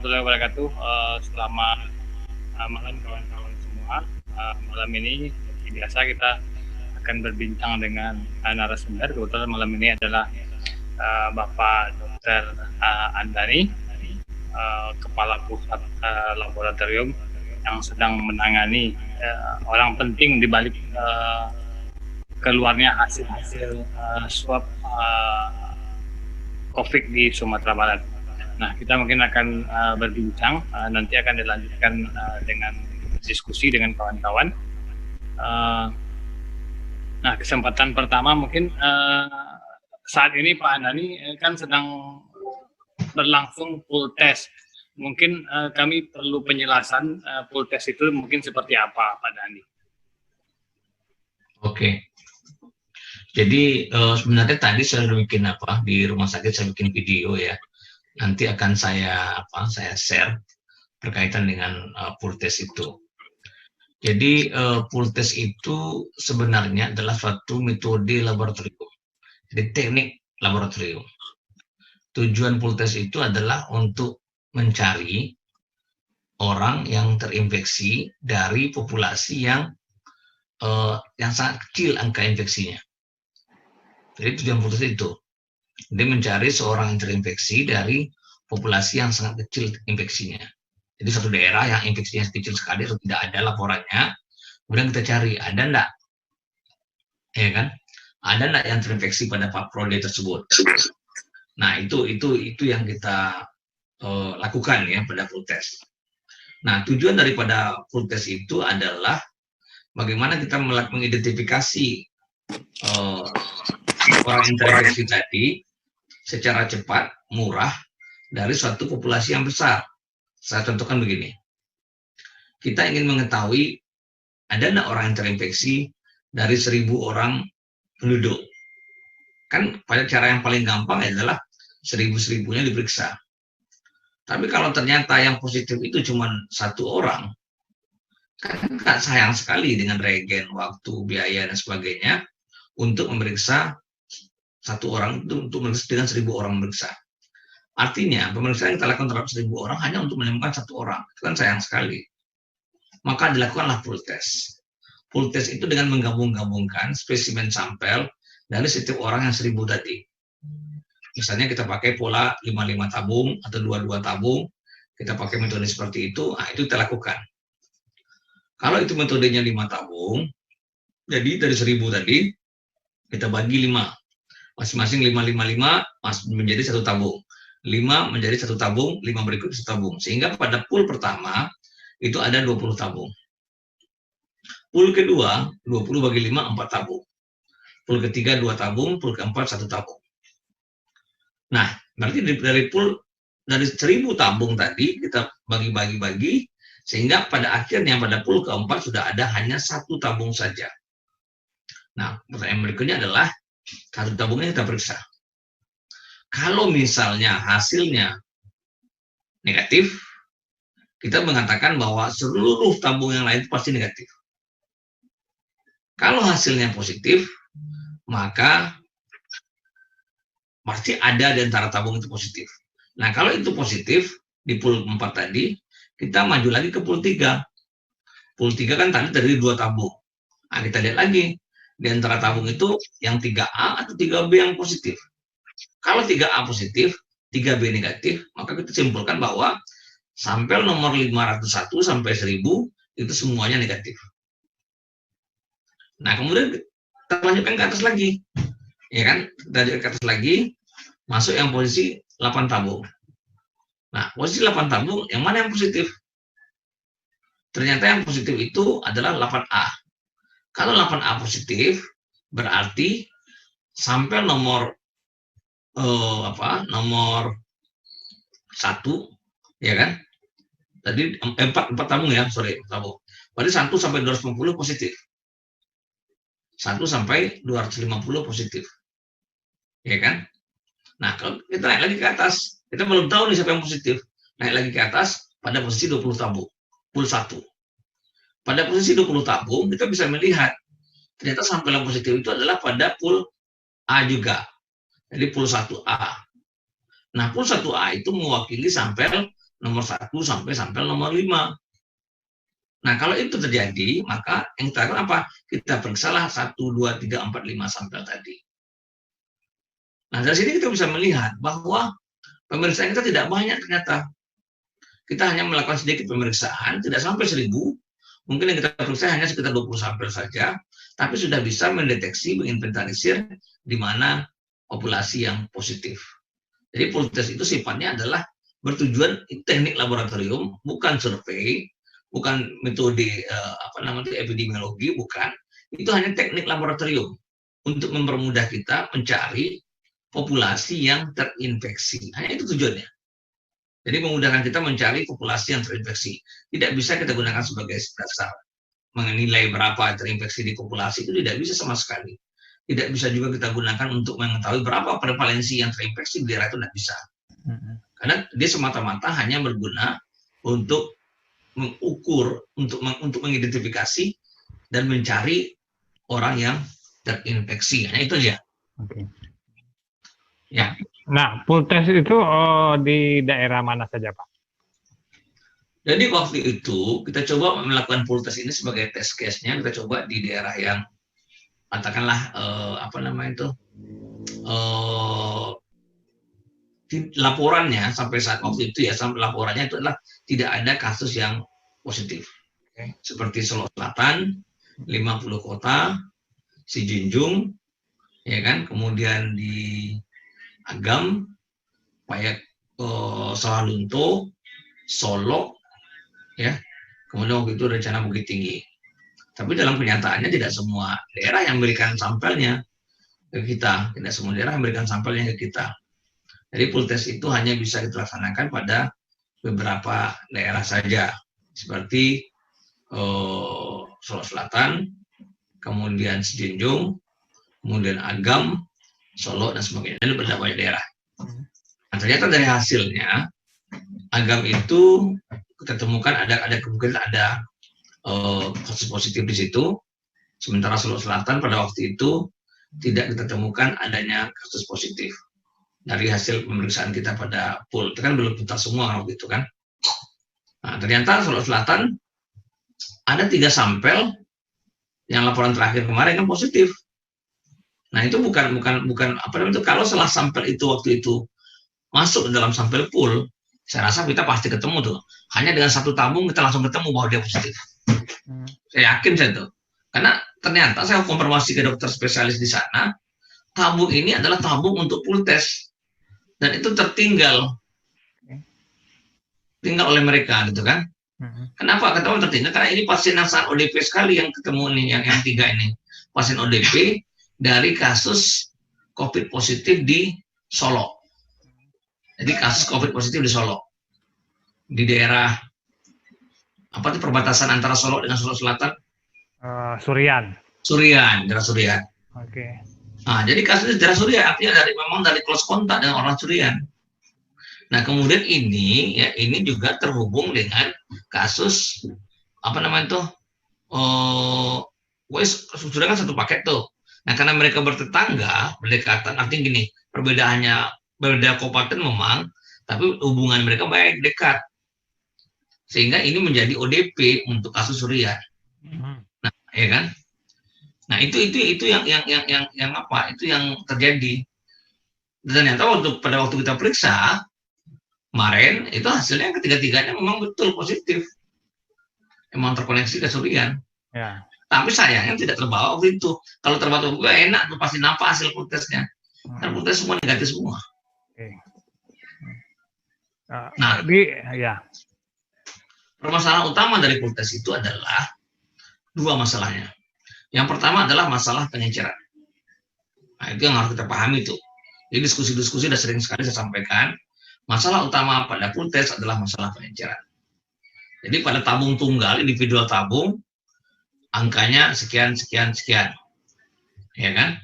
Warahmatullahi wabarakatuh. Selamat malam kawan-kawan semua. Malam ini seperti biasa kita akan berbincang dengan narasumber. Kebetulan malam ini adalah Bapak Dr. Andani, Kepala Pusat Laboratorium yang sedang menangani orang penting di balik keluarnya hasil-hasil swab COVID di Sumatera Barat. Nah, kita mungkin akan berbincang, nanti akan dilanjutkan dengan diskusi dengan kawan-kawan. Nah, kesempatan pertama mungkin saat ini Pak Andani kan sedang berlangsung pool test. Mungkin kami perlu penjelasan pool test itu mungkin seperti apa, Pak Dani. Oke. Jadi sebenarnya tadi saya sudah bikin di rumah sakit, saya bikin video ya. Nanti akan saya share berkaitan dengan pool test itu. Jadi pool test itu sebenarnya adalah suatu metode laboratorium. Jadi teknik laboratorium. Tujuan pool test itu adalah untuk mencari orang yang terinfeksi dari populasi yang sangat kecil angka infeksinya. Jadi tujuan pool test itu. Dia mencari seorang yang terinfeksi dari populasi yang sangat kecil infeksinya. Jadi satu daerah yang infeksinya kecil sekali atau tidak ada laporannya, kemudian kita cari ada enggak, ya kan? Ada enggak yang terinfeksi pada prode tersebut? Nah itu yang kita lakukan ya pada pool test. Nah tujuan daripada pool test itu adalah bagaimana kita mengidentifikasi orang yang terinfeksi tadi secara cepat, murah, dari suatu populasi yang besar. Saya contohkan begini. Kita ingin mengetahui ada enggak orang yang terinfeksi dari 1.000 orang penduduk. Kan pada cara yang paling gampang adalah 1.000-1.000-nya diperiksa. Tapi kalau ternyata yang positif itu cuma 1 orang, kan sayang sekali dengan regen, waktu, biaya, dan sebagainya untuk memeriksa 1 orang itu untuk dengan 1.000 orang memeriksa. Artinya, pemeriksaan yang kita lakukan terhadap 1.000 orang hanya untuk menemukan 1 orang. Itu kan sayang sekali. Maka dilakukanlah pool test. Pool test itu dengan menggabung-gabungkan spesimen sampel dari setiap orang yang 1.000 tadi. Misalnya kita pakai pola 5-5 tabung atau 2-2 tabung, kita pakai metode seperti itu, nah itu kita lakukan. Kalau itu metodenya 5 tabung, jadi dari 1.000 tadi, kita bagi 5. Masing-masing 5 menjadi 1 tabung. 5 menjadi 1 tabung, 5 berikut 1 tabung. Sehingga pada pool pertama, itu ada 20 tabung. Pool kedua, 20 bagi 5, 4 tabung. Pool ketiga, 2 tabung, pool keempat, 1 tabung. Nah, berarti dari pool, dari 1.000 tabung tadi, kita bagi-bagi, sehingga pada akhirnya, pada pool keempat, sudah ada hanya 1 tabung saja. Nah, pertanyaan berikutnya adalah, 1 tabungnya kita periksa. Kalau misalnya hasilnya negatif, kita mengatakan bahwa seluruh tabung yang lain pasti negatif. Kalau hasilnya positif, maka pasti ada di antara tabung itu positif. Nah, kalau itu positif, di pool 4 tadi, kita maju lagi ke pool 3. Pool 3 kan tadi dari 2 tabung. Nah, kita lihat lagi, di antara tabung itu yang 3A atau 3B yang positif. Kalau 3A positif, 3B negatif, maka kita simpulkan bahwa sampel nomor 501 sampai 1.000 itu semuanya negatif. Nah, kemudian kita lanjutkan ke atas lagi. Ya kan? Kita lanjutkan ke atas lagi, masuk yang posisi 8 tabung. Nah, posisi 8 tabung, yang mana yang positif? Ternyata yang positif itu adalah 8A. Kalau 8A positif, berarti sampel nomor nomor 1, ya kan? Tadi 4 tabung ya, tabung. Berarti 1 sampai 250 positif. 1 sampai 250 positif. Ya kan? Nah, kalau kita naik lagi ke atas, kita belum tahu nih siapa yang positif. Naik lagi ke atas pada posisi 20 tabung, pool 1. Pada posisi 20 tabung, kita bisa melihat ternyata sampel yang positif itu adalah pada pool A juga. Jadi pool 1A. Nah, pool 1A itu mewakili sampel nomor 1 sampai sampel nomor 5. Nah, kalau itu terjadi, maka yang kita lakukan apa? Kita periksalah 1, 2, 3, 4, 5 sampel tadi. Nah, dari sini kita bisa melihat bahwa pemeriksaan kita tidak banyak ternyata. Kita hanya melakukan sedikit pemeriksaan, tidak sampai 1000. Mungkin yang kita periksa hanya sekitar 20 sampel saja, tapi sudah bisa mendeteksi, menginventarisir di mana populasi yang positif. Jadi pool test itu sifatnya adalah bertujuan teknik laboratorium, bukan survei, bukan metode epidemiologi, bukan. Itu hanya teknik laboratorium untuk mempermudah kita mencari populasi yang terinfeksi. Hanya itu tujuannya. Jadi memudahkan kita mencari populasi yang terinfeksi. Tidak bisa kita gunakan sebagai dasar menilai berapa terinfeksi di populasi, itu tidak bisa sama sekali. Tidak bisa juga kita gunakan untuk mengetahui berapa prevalensi yang terinfeksi di daerah itu, tidak bisa. Karena dia semata-mata hanya berguna untuk mengukur, untuk mengidentifikasi dan mencari orang yang terinfeksi. Nah, itu aja. Oke. Ya. Nah, pool test itu di daerah mana saja, Pak? Jadi waktu itu kita coba melakukan pool test ini sebagai test case-nya, kita coba di daerah yang katakanlah laporannya sampai saat waktu itu ya, sampai laporannya itu adalah tidak ada kasus yang positif. Seperti Solo Selatan, 50 kota, Sijunjung, ya kan, kemudian di Agam, Payak, Sawalunto, Solo, ya, kemudian waktu itu rencana Bukit Tinggi. Tapi dalam kenyataannya tidak semua daerah yang memberikan sampelnya ke kita, tidak semua daerah memberikan sampelnya ke kita. Jadi pool test itu hanya bisa dilaksanakan pada beberapa daerah saja, seperti Solo Selatan, kemudian Sijunjung, kemudian Agam, Solo, dan sebagainya. Dan beberapa banyak daerah. Nah, ternyata dari hasilnya, Agam itu kita temukan ada kemungkinan ada kasus positif di situ. Sementara Solo Selatan pada waktu itu tidak kita temukan adanya kasus positif. Dari hasil pemeriksaan kita pada pool, itu kan belum tuntas semua waktu itu kan. Nah, ternyata Solo Selatan ada 3 sampel yang laporan terakhir kemarin yang positif. Nah, itu bukan kalau salah sampel itu waktu itu masuk dalam sampel pool, saya rasa kita pasti ketemu tuh. Hanya dengan 1 tabung kita langsung ketemu bahwa dia positif. Saya yakin saya tuh. Karena ternyata saya konfirmasi ke dokter spesialis di sana, tabung ini adalah tabung untuk pool test. Dan itu tertinggal oleh mereka gitu kan. Kenapa tertinggal? Karena ini pasien yang sangat ODP sekali yang ketemu nih, yang 3 ini pasien ODP dari kasus COVID positif di Solo. Jadi kasus COVID positif di Solo, di daerah apa tuh perbatasan antara Solo dengan Solo Selatan? Surian. Daerah Surian. Oke. Nah, jadi kasus daerah Surian artinya memang dari close kontak dengan orang Surian. Nah, kemudian ini juga terhubung dengan kasus Surian kan satu paket tuh. Nah, karena mereka bertetangga, berdekatan, artinya gini, berbeda kabupaten memang, tapi hubungan mereka baik, dekat. Sehingga ini menjadi ODP untuk kasus Surian. Nah, ya kan? Nah, itu yang terjadi. Dan ternyata pada waktu kita periksa kemarin, itu hasilnya ketiga-tiganya memang betul positif. Memang terkoneksi ke Surian. Ya. Tapi sayangnya tidak terbawa waktu itu. Kalau terbawa gue enak tuh pasti nampak hasil pool testnya. Dan pool test semua negatif semua. Oke. Permasalahan utama dari pool test itu adalah 2 masalahnya. Yang pertama adalah masalah pengenceran. Nah, itu yang harus kita pahami tuh. Jadi diskusi-diskusi sudah sering sekali saya sampaikan. Masalah utama pada pool test adalah masalah pengenceran. Jadi pada tabung tunggal, individual tabung, angkanya sekian. Ya kan?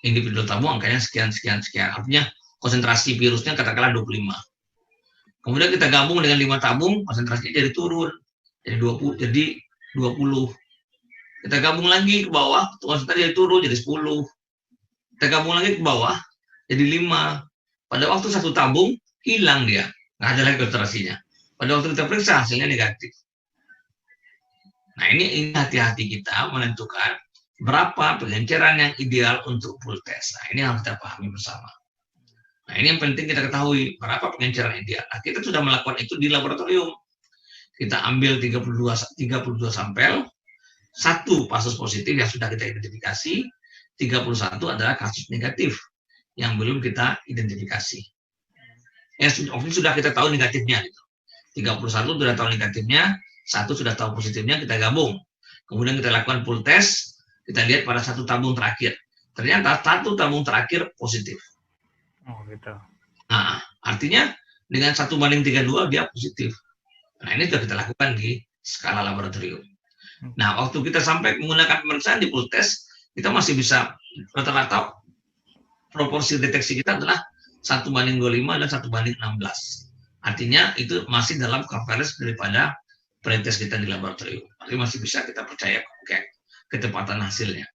Individual tabung angkanya sekian. Artinya konsentrasi virusnya katakanlah 25. Kemudian kita gabung dengan 5 tabung, konsentrasinya jadi turun. Jadi 20. Kita gabung lagi ke bawah, konsentrasi jadi turun jadi 10. Kita gabung lagi ke bawah, jadi 5. Pada waktu 1 tabung, hilang dia. Nggak ada lagi konsentrasinya. Pada waktu kita periksa hasilnya negatif. Nah ini hati-hati kita menentukan berapa pengenceran yang ideal untuk full test. Nah ini harus kita pahami bersama. Nah ini yang penting kita ketahui berapa pengenceran ideal. Nah, kita sudah melakukan itu di laboratorium. Kita ambil 32 sampel, satu kasus positif yang sudah kita identifikasi, 31 adalah kasus negatif yang belum kita identifikasi. Sudah kita tahu negatifnya. Gitu. 31 sudah tahu negatifnya, satu sudah tahu positifnya, kita gabung. Kemudian kita lakukan full test, kita lihat pada satu tabung terakhir. Ternyata satu tabung terakhir positif. Oh gitu. Nah, artinya dengan 1:32 dia positif. Nah, ini sudah kita lakukan di skala laboratorium. Nah, waktu kita sampai menggunakan pemeriksaan di full test, kita masih bisa rata-rata proporsi deteksi kita adalah 1:25 dan 1:16. Artinya itu masih dalam coverage daripada pretest kita di laboratorium. Jadi masih bisa kita percaya pakai ketepatan hasilnya.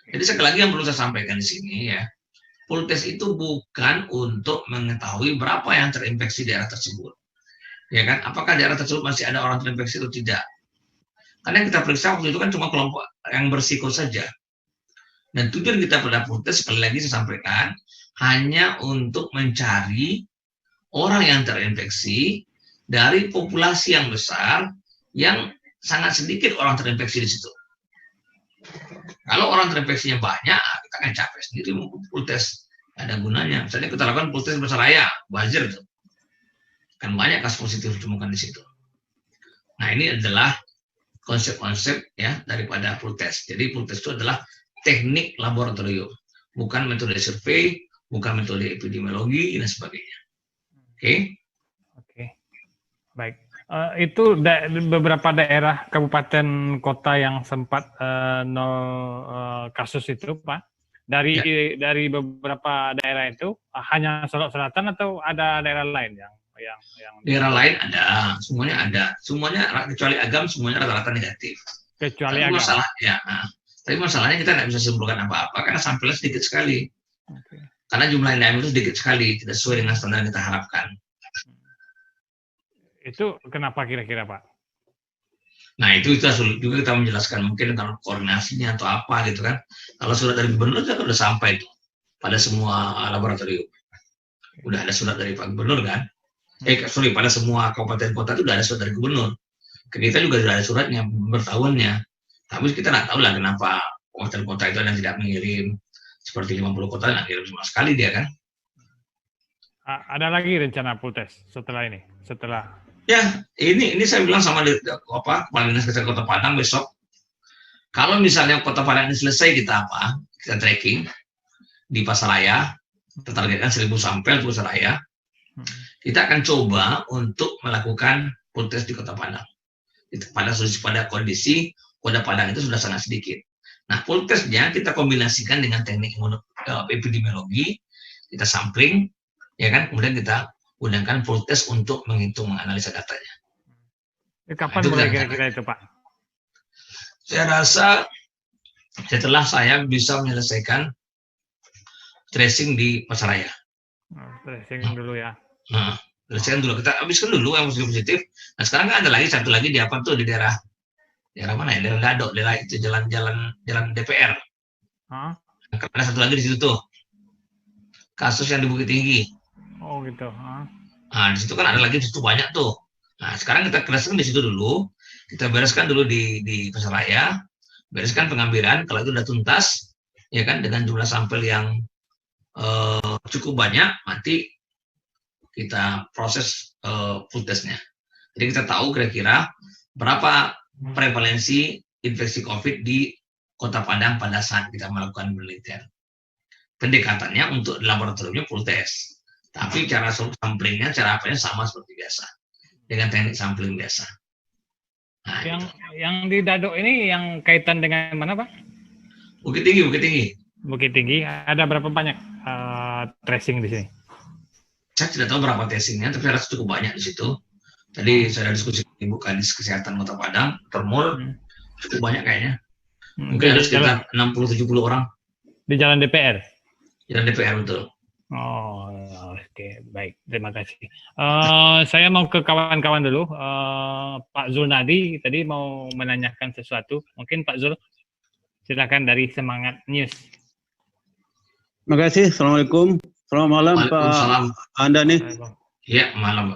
Jadi sekali lagi yang perlu saya sampaikan di sini ya, full test itu bukan untuk mengetahui berapa yang terinfeksi di daerah tersebut. Ya kan? Apakah daerah tersebut masih ada orang terinfeksi atau tidak? Karena yang kita periksa waktu itu kan cuma kelompok yang bersiko saja. Dan tujuan kita pada full test sekali lagi saya sampaikan hanya untuk mencari orang yang terinfeksi dari populasi yang besar yang sangat sedikit orang terinfeksi di situ. Kalau orang terinfeksinya banyak, kita akan capek sendiri full test. Ada gunanya. Misalnya kita lakukan full test Besaraya, buzzer itu. Kan banyak kasus positif ditemukan di situ. Nah ini adalah konsep-konsep ya daripada full test. Jadi full test itu adalah teknik laboratorium, bukan metode survei, bukan metode epidemiologi dan sebagainya. Oke? Oke, baik. Itu beberapa daerah kabupaten kota yang sempat nol kasus itu, Pak. Dari beberapa daerah itu hanya Solok Selatan atau ada daerah lain yang daerah lain ada, semuanya ada, semuanya kecuali Agam semuanya rata-rata negatif. Kecuali Agam. Tapi masalahnya kita nggak bisa simpulkan apa-apa karena sampelnya sedikit sekali. Okay. Karena jumlah NDM itu sedikit sekali, tidak sesuai dengan standar yang kita harapkan. Itu kenapa kira-kira, Pak? Nah itu sulit juga kita menjelaskan, mungkin kalau koordinasinya atau apa gitu kan. Kalau surat dari gubernur itu sudah sampai tuh pada semua laboratorium. Udah ada surat dari Pak Gubernur kan. Pada semua kabupaten kota itu sudah ada surat dari gubernur. Kita juga sudah ada suratnya bertahunnya. Tapi kita nggak tahu lah kenapa kabupaten kota itu ada yang tidak mengirim. Seperti 50 kota nggak kirim sama sekali dia kan. Ada lagi rencana full test setelah ini? Ya, ini saya bilang sama Kepala Dinas Kesehatan Kota Padang besok. Kalau misalnya Kota Padang ini selesai kita tracking di Pasaraya, kita targetkan 1.000 sampel di Pasaraya. Kita akan coba untuk melakukan full test di Kota Padang. Pada kondisi Kota Padang itu sudah sangat sedikit. Nah, full testnya kita kombinasikan dengan teknik epidemiologi, kita sampling, ya kan, kemudian kita gunakan full test untuk menganalisa datanya. Kapan mulai kira-kira itu, Pak? Saya rasa setelah saya bisa menyelesaikan tracing di Pasaraya. Tracing dulu ya. Nah, selesaikan dulu, kita habiskan dulu yang positif. Nah sekarang kan ada satu lagi di apa tuh di daerah mana ya, daerah Gadok, daerah itu jalan DPR. Ada satu lagi di situ tuh kasus yang di Bukit Tinggi. Oh gitu. Nah di situ kan ada lagi di situ banyak tuh. Nah sekarang kita keraskan di situ dulu, kita bereskan dulu di Pasaraya, bereskan pengambilan. Kalau itu sudah tuntas, ya kan, dengan jumlah sampel yang cukup banyak, nanti kita proses full testnya. Jadi kita tahu kira-kira berapa prevalensi infeksi COVID di Kota Padang pada saat kita melakukan penelitian. Pendekatannya untuk laboratoriumnya full test, tapi cara samplingnya, cara apanya sama seperti biasa dengan teknik sampling biasa. Nah, yang di Dadok ini yang kaitan dengan mana, Pak? Bukit Tinggi. Bukit Tinggi. Ada berapa banyak tracing di sini? Saya tidak tahu berapa tracingnya, tapi saya rasa cukup banyak di situ. Tadi saya diskusi dengan Ibu Kadis Kesehatan Kota Padang, Termul, cukup banyak kayaknya. Mungkin ada sekitar 60-70 orang. Di Jalan DPR? Jalan DPR, betul. Oh, Oke, baik. Terima kasih. Saya mau ke kawan-kawan dulu. Pak Zulnadi tadi mau menanyakan sesuatu. Mungkin Pak Zul, silakan dari Semangat News. Terima kasih. Assalamualaikum. Selamat malam Waalaikumsalam. Pak Andani. Ya, malam.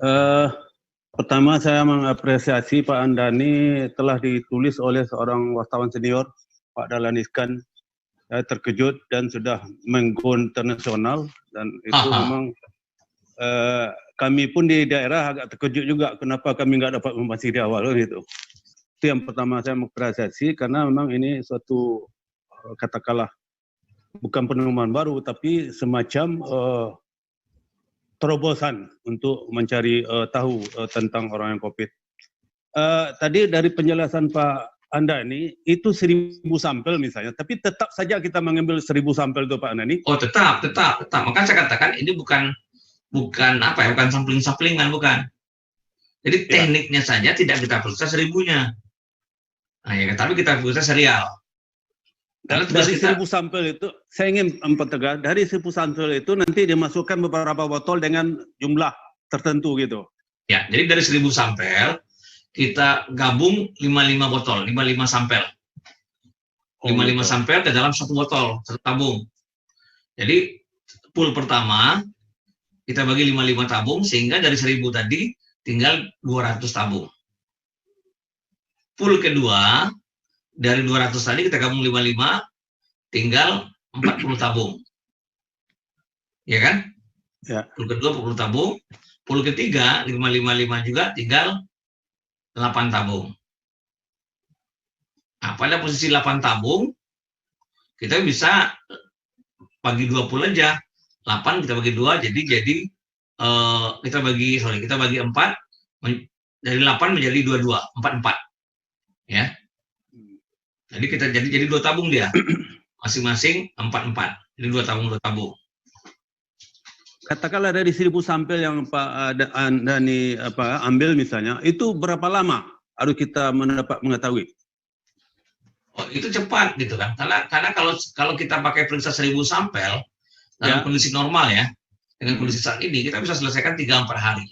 Pertama saya mengapresiasi Pak Andani telah ditulis oleh seorang wartawan senior, Pak Dahlan Iskan. Saya terkejut dan sudah menggo internasional, dan itu memang kami pun di daerah agak terkejut juga kenapa kami nggak dapat membahas di awal gitu. Itu yang pertama saya mengapresiasi, karena memang ini suatu katakanlah bukan penemuan baru tapi semacam terobosan untuk mencari tahu tentang orang yang COVID. Tadi dari penjelasan Pak Andani itu 1000 sampel misalnya, tapi tetap saja kita mengambil 1000 sampel itu Pak Andani. Oh, tetap. Maka saya katakan ini bukan sampling-samplingan, bukan. Jadi tekniknya saja tidak kita periksa 1000-nya. Nah, ya, tapi kita periksa serial. Karena dari 1000 sampel itu, saya ingin mempertegas, dari 1000 sampel itu nanti dimasukkan beberapa botol dengan jumlah tertentu gitu. Ya, jadi dari 1000 sampel kita gabung 55 botol, 55 sampel. 55 sampel ke dalam satu botol, satu tabung. Jadi pool pertama kita bagi 55 tabung, sehingga dari 1000 tadi tinggal 200 tabung. Pool kedua dari 200 tadi kita gabung 55, tinggal 40 tabung. Ya kan? Ya. Pool kedua 40 tabung, pool ketiga 555 juga tinggal 8 tabung. Nah, pada posisi 8 tabung, kita bisa bagi 2 pool aja. 8 kita bagi 2, jadi kita bagi 4, dari 8 menjadi 22, 44. Ya. Jadi 2 tabung dia. Masing-masing 44. Jadi 2 tabung. Katakanlah dari 1000 sampel yang Pak Andani ambil misalnya, itu berapa lama harus kita mengetahui? Oh, itu cepat gitu kan. Karena kalau kita pakai periksa 1000 sampel dalam kondisi normal ya, dengan kondisi saat ini kita bisa selesaikan 3-4 hari.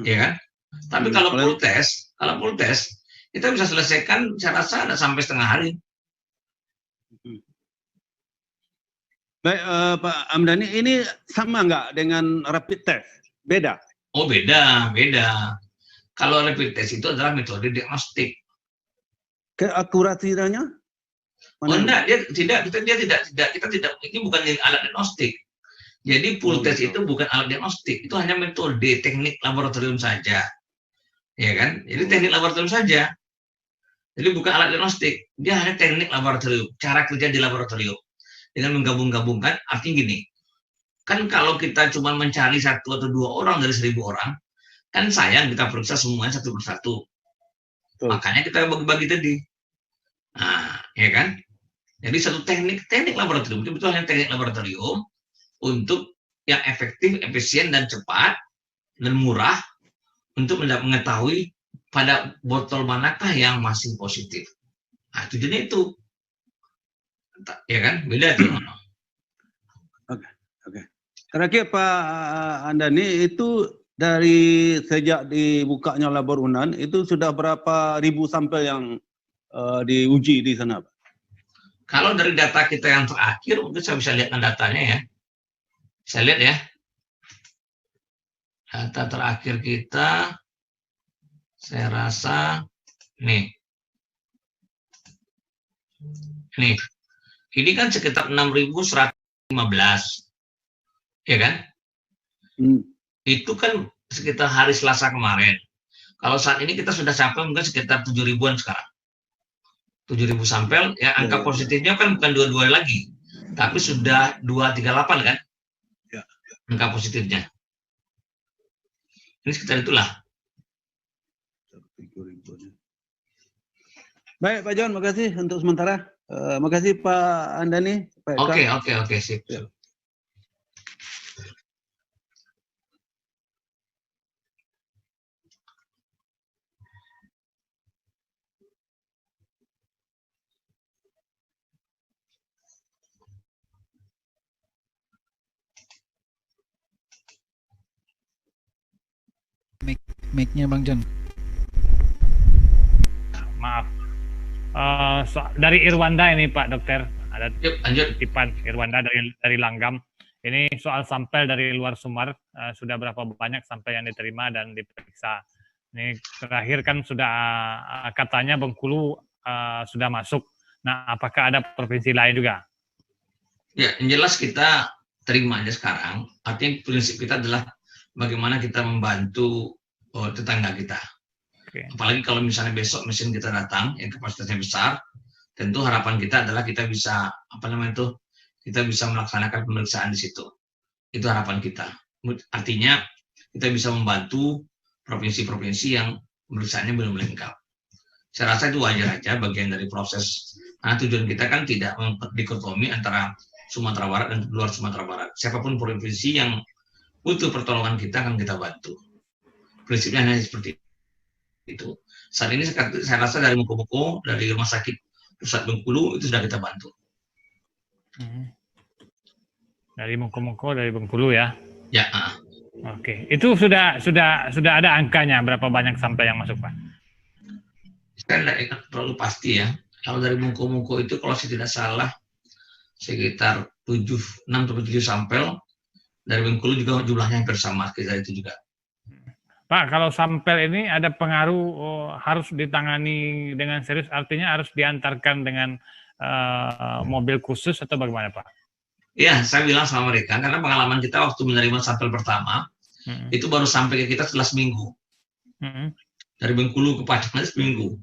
Ya kan? Tapi kalau full test, kita bisa selesaikan saya rasa ada sampai setengah hari. Baik, Pak Amdani, ini sama nggak dengan rapid test? Beda? Oh, beda. Kalau rapid test itu adalah metode diagnostik. Keakurasinya? Oh enggak, kita tidak, ini bukan alat diagnostik. Jadi pool test itu bukan alat diagnostik, itu hanya metode teknik laboratorium saja. Ya kan? Jadi teknik laboratorium saja. Jadi bukan alat diagnostik, dia hanya teknik laboratorium, cara kerja di laboratorium. Dengan menggabung-gabungkan, artinya gini, kan kalau kita cuma mencari 1 atau 2 orang dari 1000 orang, kan sayang kita periksa semuanya satu persatu. Makanya kita bagi-bagi tadi. Nah, ya kan? Jadi satu teknik laboratorium, itu betul hanya teknik laboratorium untuk yang efektif, efisien, dan cepat, dan murah untuk mengetahui pada botol manakah yang masih positif. Nah, tujuannya itu. Ya kan? Beda tuh. Oke. Terakhir Pak Andani, itu dari sejak dibukanya labor UNAN, itu sudah berapa ribu sampel yang diuji di sana, Pak? Kalau dari data kita yang terakhir, mungkin saya bisa lihat datanya ya. Saya lihat ya. Data terakhir kita, saya rasa, nih. Ini kan sekitar 6.115. Ya kan? Itu kan sekitar hari Selasa kemarin. Kalau saat ini kita sudah sampai mungkin sekitar 7.000-an sekarang. 7.000 sampel, ya angka positifnya kan bukan 22 lagi, tapi sudah 238 kan? Ya. Angka positifnya. Ini sekitar itulah. Baik Pak John, makasih untuk sementara. Makasih Pak Andani. Oke, sip. Ya. mic-nya Bang John. Maaf. Dari Irwanda ini Pak Dokter, ada Yuk, lanjut. titipan Irwanda dari Langgam. Ini soal sampel dari luar Sumar, sudah berapa banyak sampel yang diterima dan diperiksa. Ini terakhir kan sudah katanya Bengkulu sudah masuk. Nah, apakah ada provinsi lain juga? Ya, yang jelas kita terima aja sekarang. Artinya prinsip kita adalah bagaimana kita membantu tetangga kita. Oke. Apalagi kalau misalnya besok mesin kita datang yang kapasitasnya besar, tentu harapan kita adalah kita bisa kita bisa melaksanakan pemeriksaan di situ. Itu harapan kita. Artinya kita bisa membantu provinsi-provinsi yang pemeriksaannya belum lengkap. Saya rasa itu wajar aja, bagian dari proses. Karena tujuan kita kan tidak dikotomi antara Sumatera Barat dan luar Sumatera Barat. Siapapun provinsi yang butuh pertolongan kita akan kita bantu. Prinsipnya hanya seperti itu. Saat ini saya rasa dari Muko-Muko, dari Rumah Sakit Pusat Bengkulu itu sudah kita bantu. Dari Muko-Muko, dari Bengkulu ya? Ya. Oke, itu sudah ada angkanya berapa banyak sampel yang masuk Pak? Saya tidak ingat terlalu pasti ya. Kalau dari Muko-Muko itu kalau saya tidak salah sekitar 6 sampai 7 sampel. Dari Bengkulu juga jumlahnya hampir sama sekitar itu juga. Pak, kalau sampel ini ada pengaruh harus ditangani dengan serius, artinya harus diantarkan dengan mobil khusus atau bagaimana Pak? Ya, saya bilang sama mereka, karena pengalaman kita waktu menerima sampel pertama, itu baru sampai ke kita setelah seminggu. Dari Bengkulu ke Pacak nanti seminggu.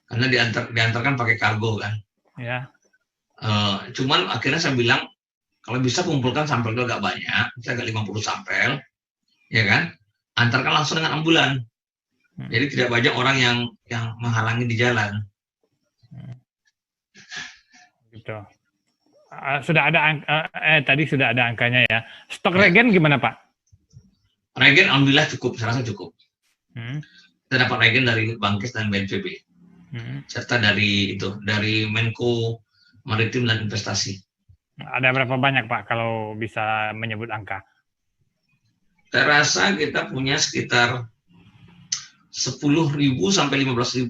Karena diantarkan pakai kargo kan. Ya. Cuman akhirnya saya bilang, kalau bisa kumpulkan sampel itu agak banyak, saya agak 50 sampel, ya kan? Antarkan langsung dengan ambulan. Jadi tidak banyak orang yang menghalangi di jalan. Gitu. Sudah ada tadi sudah ada angkanya ya. Stok regen gimana Pak? Regen alhamdulillah cukup, saya rasa cukup. Kita dapat regen dari Bankes dan BNPB. Serta dari Menko Maritim dan Investasi. Ada berapa banyak Pak kalau bisa menyebut angka? Saya rasa kita punya sekitar 10.000 sampai 15.000.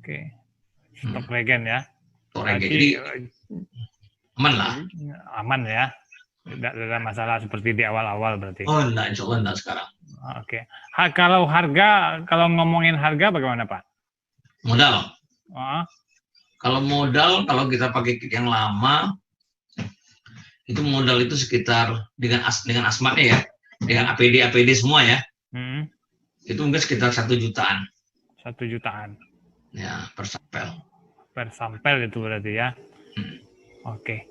Oke. Stok regen ya. Stok regen. Jadi aman lah. Aman ya. Tidak ada masalah seperti di awal-awal berarti. Oh enggak, insya Allah enggak sekarang. Oke. Kalau ngomongin harga bagaimana Pak? Modal. Kalau modal, kalau kita pakai kit yang lama, itu modal itu sekitar dengan asmatnya ya. Dengan APD semua ya, itu mungkin sekitar 1 jutaan. 1 jutaan. Ya, per sampel. Per sampel itu berarti ya. Oke.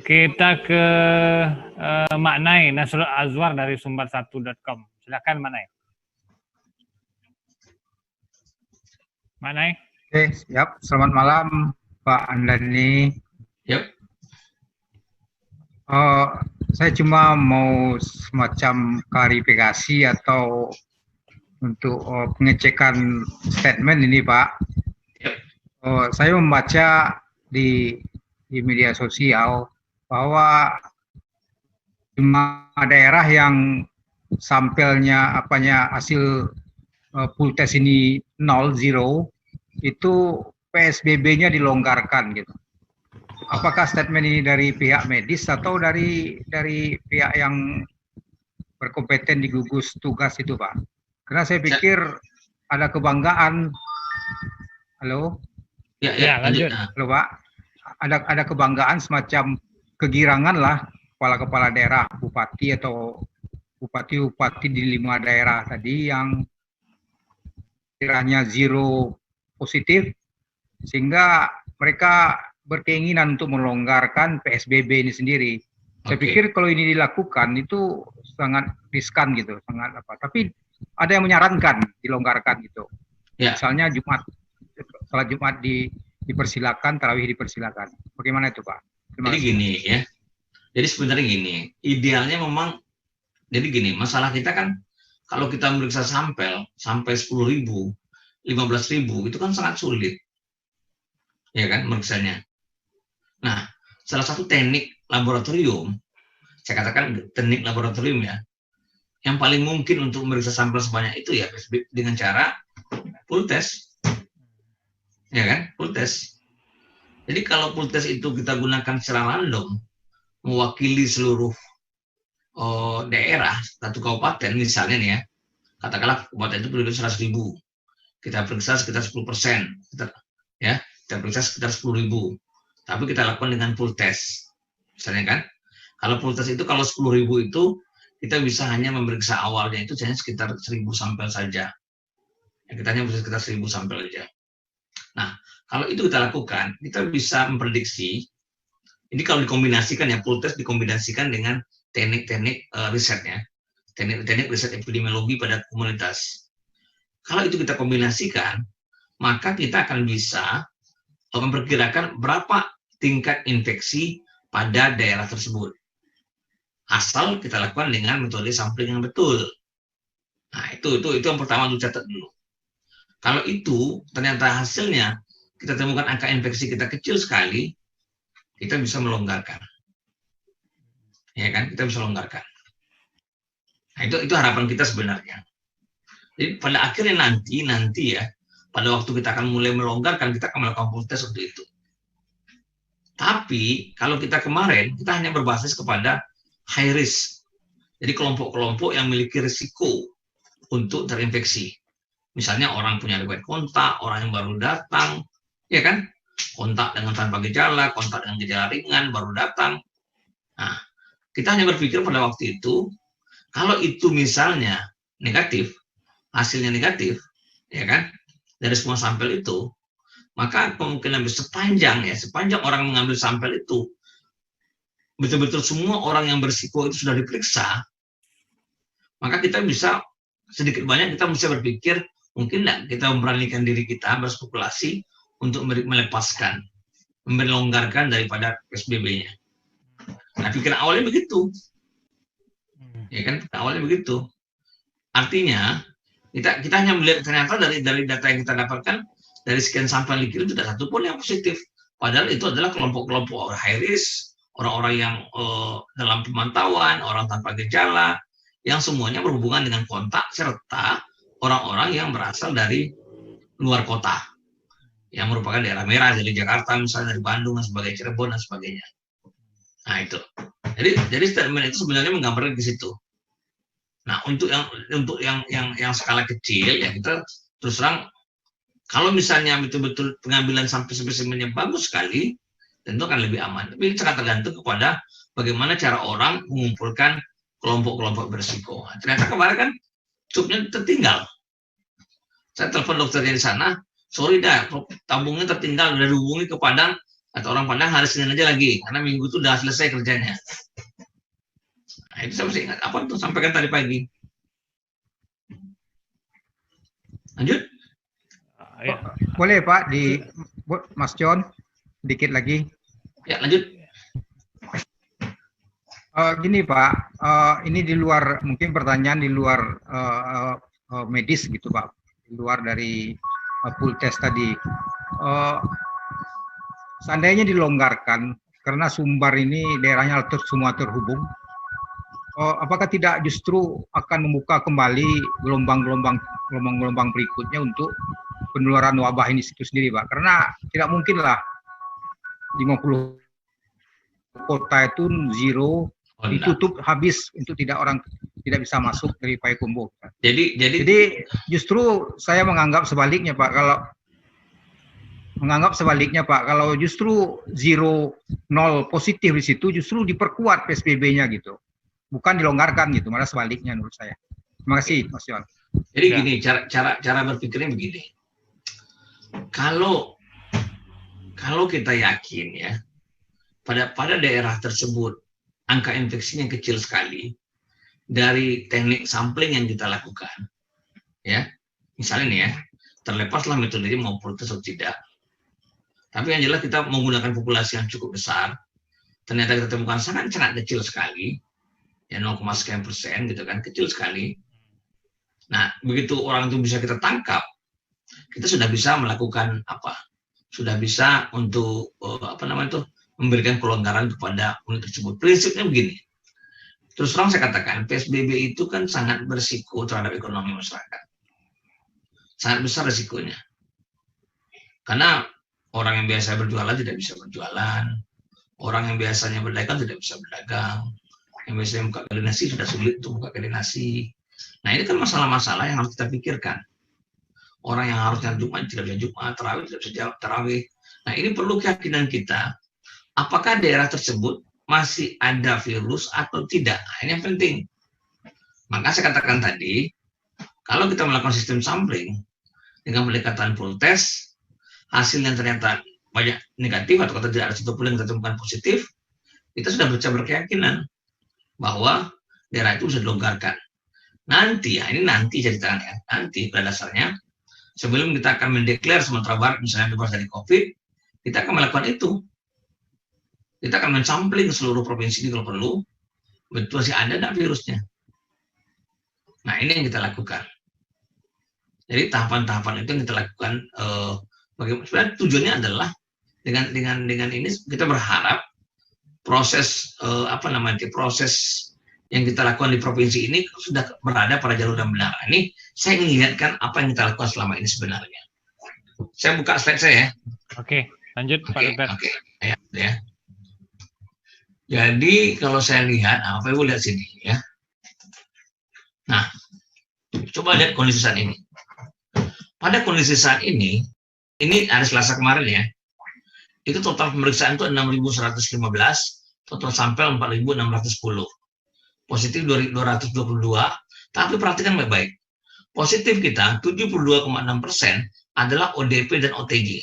Kita ke Maknai, Nasrul Azwar dari sumber1.com. Silakan Maknai. Maknai. Oke, siap. Selamat malam Pak Andani. Yap. Saya cuma mau semacam klarifikasi atau untuk pengecekan statement ini Pak. Saya membaca di media sosial bahwa cuma daerah yang sampelnya hasil pool test ini 0 itu PSBB-nya dilonggarkan gitu. Apakah statement ini dari pihak medis atau dari pihak yang berkompeten di gugus tugas itu, Pak? Karena saya pikir ada kebanggaan. Halo? Ya, lanjut. Halo, Pak. Ada kebanggaan semacam kegirangan lah kepala-kepala daerah, bupati atau bupati-bupati di 5 daerah tadi yang kiranya 0 positif, sehingga mereka berkeinginan untuk melonggarkan PSBB ini sendiri. Saya pikir kalau ini dilakukan itu sangat riskan gitu, sangat apa. Tapi ada yang menyarankan dilonggarkan gitu. Ya. Misalnya salat Jumat dipersilakan, tarawih dipersilakan. Bagaimana itu Pak? Jadi gini ya. Jadi sebenarnya gini, idealnya memang jadi gini, masalah kita kan kalau kita meriksa sampel sampai 10.000, 15.000 itu kan sangat sulit. Ya kan meriksanya. Nah, salah satu teknik laboratorium, saya katakan teknik laboratorium ya, yang paling mungkin untuk memeriksa sampel sebanyak itu ya dengan cara pool test. Ya kan? Pool test. Jadi kalau pool test itu kita gunakan secara random, mewakili seluruh daerah, satu kabupaten misalnya nih ya, katakanlah kabupaten itu penduduk 100.000, kita periksa sekitar 10%, kita periksa sekitar 10.000, tapi kita lakukan dengan pool test, misalnya kan. Kalau pool test itu kalau 10.000 itu kita bisa hanya memeriksa awalnya itu hanya sekitar 1.000 sampel saja. Ya, kita hanya bisa sekitar 1.000 sampel saja. Nah, kalau itu kita lakukan, kita bisa memprediksi. Ini kalau dikombinasikan ya, pool test dikombinasikan dengan teknik-teknik risetnya, teknik-teknik riset epidemiologi pada komunitas. Kalau itu kita kombinasikan, maka kita akan bisa memperkirakan berapa tingkat infeksi pada daerah tersebut. Asal kita lakukan dengan metode sampling yang betul. Nah, itu yang pertama untuk catat dulu. Kalau itu ternyata hasilnya kita temukan angka infeksi kita kecil sekali, kita bisa melonggarkan. Ya kan, kita bisa longgarkan. Nah, itu harapan kita sebenarnya. Jadi pada akhirnya nanti ya, pada waktu kita akan mulai melonggarkan, kita akan melakukan pool test untuk itu. Tapi kalau kita kemarin, kita hanya berbasis kepada high risk. Jadi kelompok-kelompok yang memiliki risiko untuk terinfeksi. Misalnya orang punya riwayat kontak, orang yang baru datang, ya kan? Kontak dengan tanpa gejala, kontak dengan gejala ringan, baru datang. Nah, kita hanya berpikir pada waktu itu, kalau itu misalnya negatif, hasilnya negatif, ya kan, dari semua sampel itu, maka kemungkinan sepanjang orang mengambil sampel itu, betul-betul semua orang yang berisiko itu sudah diperiksa, maka kita bisa sedikit banyak kita bisa berpikir, mungkin enggak kita memberanikan diri kita berspekulasi untuk melepaskan, melonggarkan daripada PSBB-nya. Nah, pikiran awalnya begitu, ya kan? Awalnya begitu. Artinya kita hanya melihat ternyata dari data yang kita dapatkan dari sekian sampel dikirim tidak satu pun yang positif. Padahal itu adalah kelompok-kelompok high risk, orang-orang yang dalam pemantauan, orang tanpa gejala, yang semuanya berhubungan dengan kontak serta orang-orang yang berasal dari luar kota, yang merupakan daerah merah dari Jakarta, misalnya dari Bandung dan sebagainya, Cirebon dan sebagainya. Nah itu. Jadi statement itu sebenarnya menggambarkan ke situ. Nah untuk yang skala kecil ya kita terus terang kalau misalnya betul-betul pengambilan sampai spesimennya bagus sekali, tentu akan lebih aman. Tapi sangat tergantung kepada bagaimana cara orang mengumpulkan kelompok-kelompok berisiko. Nah, ternyata kemarin kan cupnya tertinggal. Saya telepon dokternya di sana, sorry dah, tabungnya tertinggal, udah dihubungi ke Padang, atau orang Padang hari Senin aja lagi, karena minggu itu udah selesai kerjanya. Nah, itu saya masih ingat, apa tuh, sampaikan tadi pagi. Lanjut? Boleh Pak, Mas John, dikit lagi. Ya, lanjut. Gini Pak, ini di luar, mungkin pertanyaan di luar medis gitu Pak, di luar dari pool test tadi. Seandainya dilonggarkan karena Sumbar ini daerahnya semua terhubung, apakah tidak justru akan membuka kembali gelombang-gelombang berikutnya untuk penularan wabah ini itu sendiri Pak? Karena tidak mungkinlah 50 kota itu zero ditutup habis untuk orang tidak bisa masuk dari Payakumbuh. Jadi justru saya menganggap sebaliknya Pak, kalau justru 0 positif di situ justru diperkuat PSBB-nya gitu, bukan dilonggarkan gitu, malah sebaliknya menurut saya. Terima kasih Mas Yon. Jadi gini, cara berpikirnya begini. Kalau kita yakin ya pada daerah tersebut angka infeksinya kecil sekali dari teknik sampling yang kita lakukan, ya misalnya nih ya, terlepaslah metodenya mau protes atau tidak, tapi yang jelas kita menggunakan populasi yang cukup besar, ternyata kita temukan sangat kecil sekali, ya 0,sekian% gitu kan, kecil sekali. Nah begitu orang itu bisa kita tangkap, kita sudah bisa melakukan apa? Sudah bisa untuk memberikan kelonggaran kepada unit tersebut. Prinsipnya begini, Terus terang saya katakan, PSBB itu kan sangat berisiko terhadap ekonomi masyarakat. Sangat besar risikonya. Karena orang yang biasa berjualan tidak bisa berjualan, orang yang biasanya berdagang tidak bisa berdagang, yang biasanya buka kedai nasi sudah sulit untuk buka kedai nasi. Nah, ini kan masalah-masalah yang harus kita pikirkan. Orang yang harusnya Jumat tidak bisa Jumat, tarawih tidak bisa tarawih. Nah, ini perlu keyakinan kita, apakah daerah tersebut masih ada virus atau tidak. Nah, ini yang penting. Maka saya katakan tadi, kalau kita melakukan sistem sampling dengan pendekatan full test, hasil yang ternyata banyak negatif atau tidak ada satu pun yang kita temukan positif, kita sudah bisa berkeyakinan bahwa daerah itu bisa dilonggarkan. Nanti, ya ini nanti ceritanya, nanti pada dasarnya, sebelum kita akan mendeklar Sumatera Barat misalnya bebas dari COVID, kita akan melakukan itu. Kita akan mensampling seluruh provinsi ini kalau perlu, betul sih ada nggak virusnya. Nah, ini yang kita lakukan. Jadi tahapan-tahapan itu yang kita lakukan. Sebenarnya tujuannya adalah dengan ini kita berharap proses proses yang kita lakukan di provinsi ini sudah berada pada jalur yang benar. Ini saya ingin lihatkan apa yang kita lakukan selama ini sebenarnya. Saya buka slide saya ya. Oke, lanjut Pak Dokter. Oke. Ya. Jadi kalau saya lihat, apa Ibu lihat sini ya. Nah, coba lihat kondisi saat ini. Pada kondisi saat ini hari Selasa kemarin ya, itu total pemeriksaan itu 6.115, total sampel 4.610. Positif 222, tapi perhatikan baik-baik. Positif kita 72,6% adalah ODP dan OTG.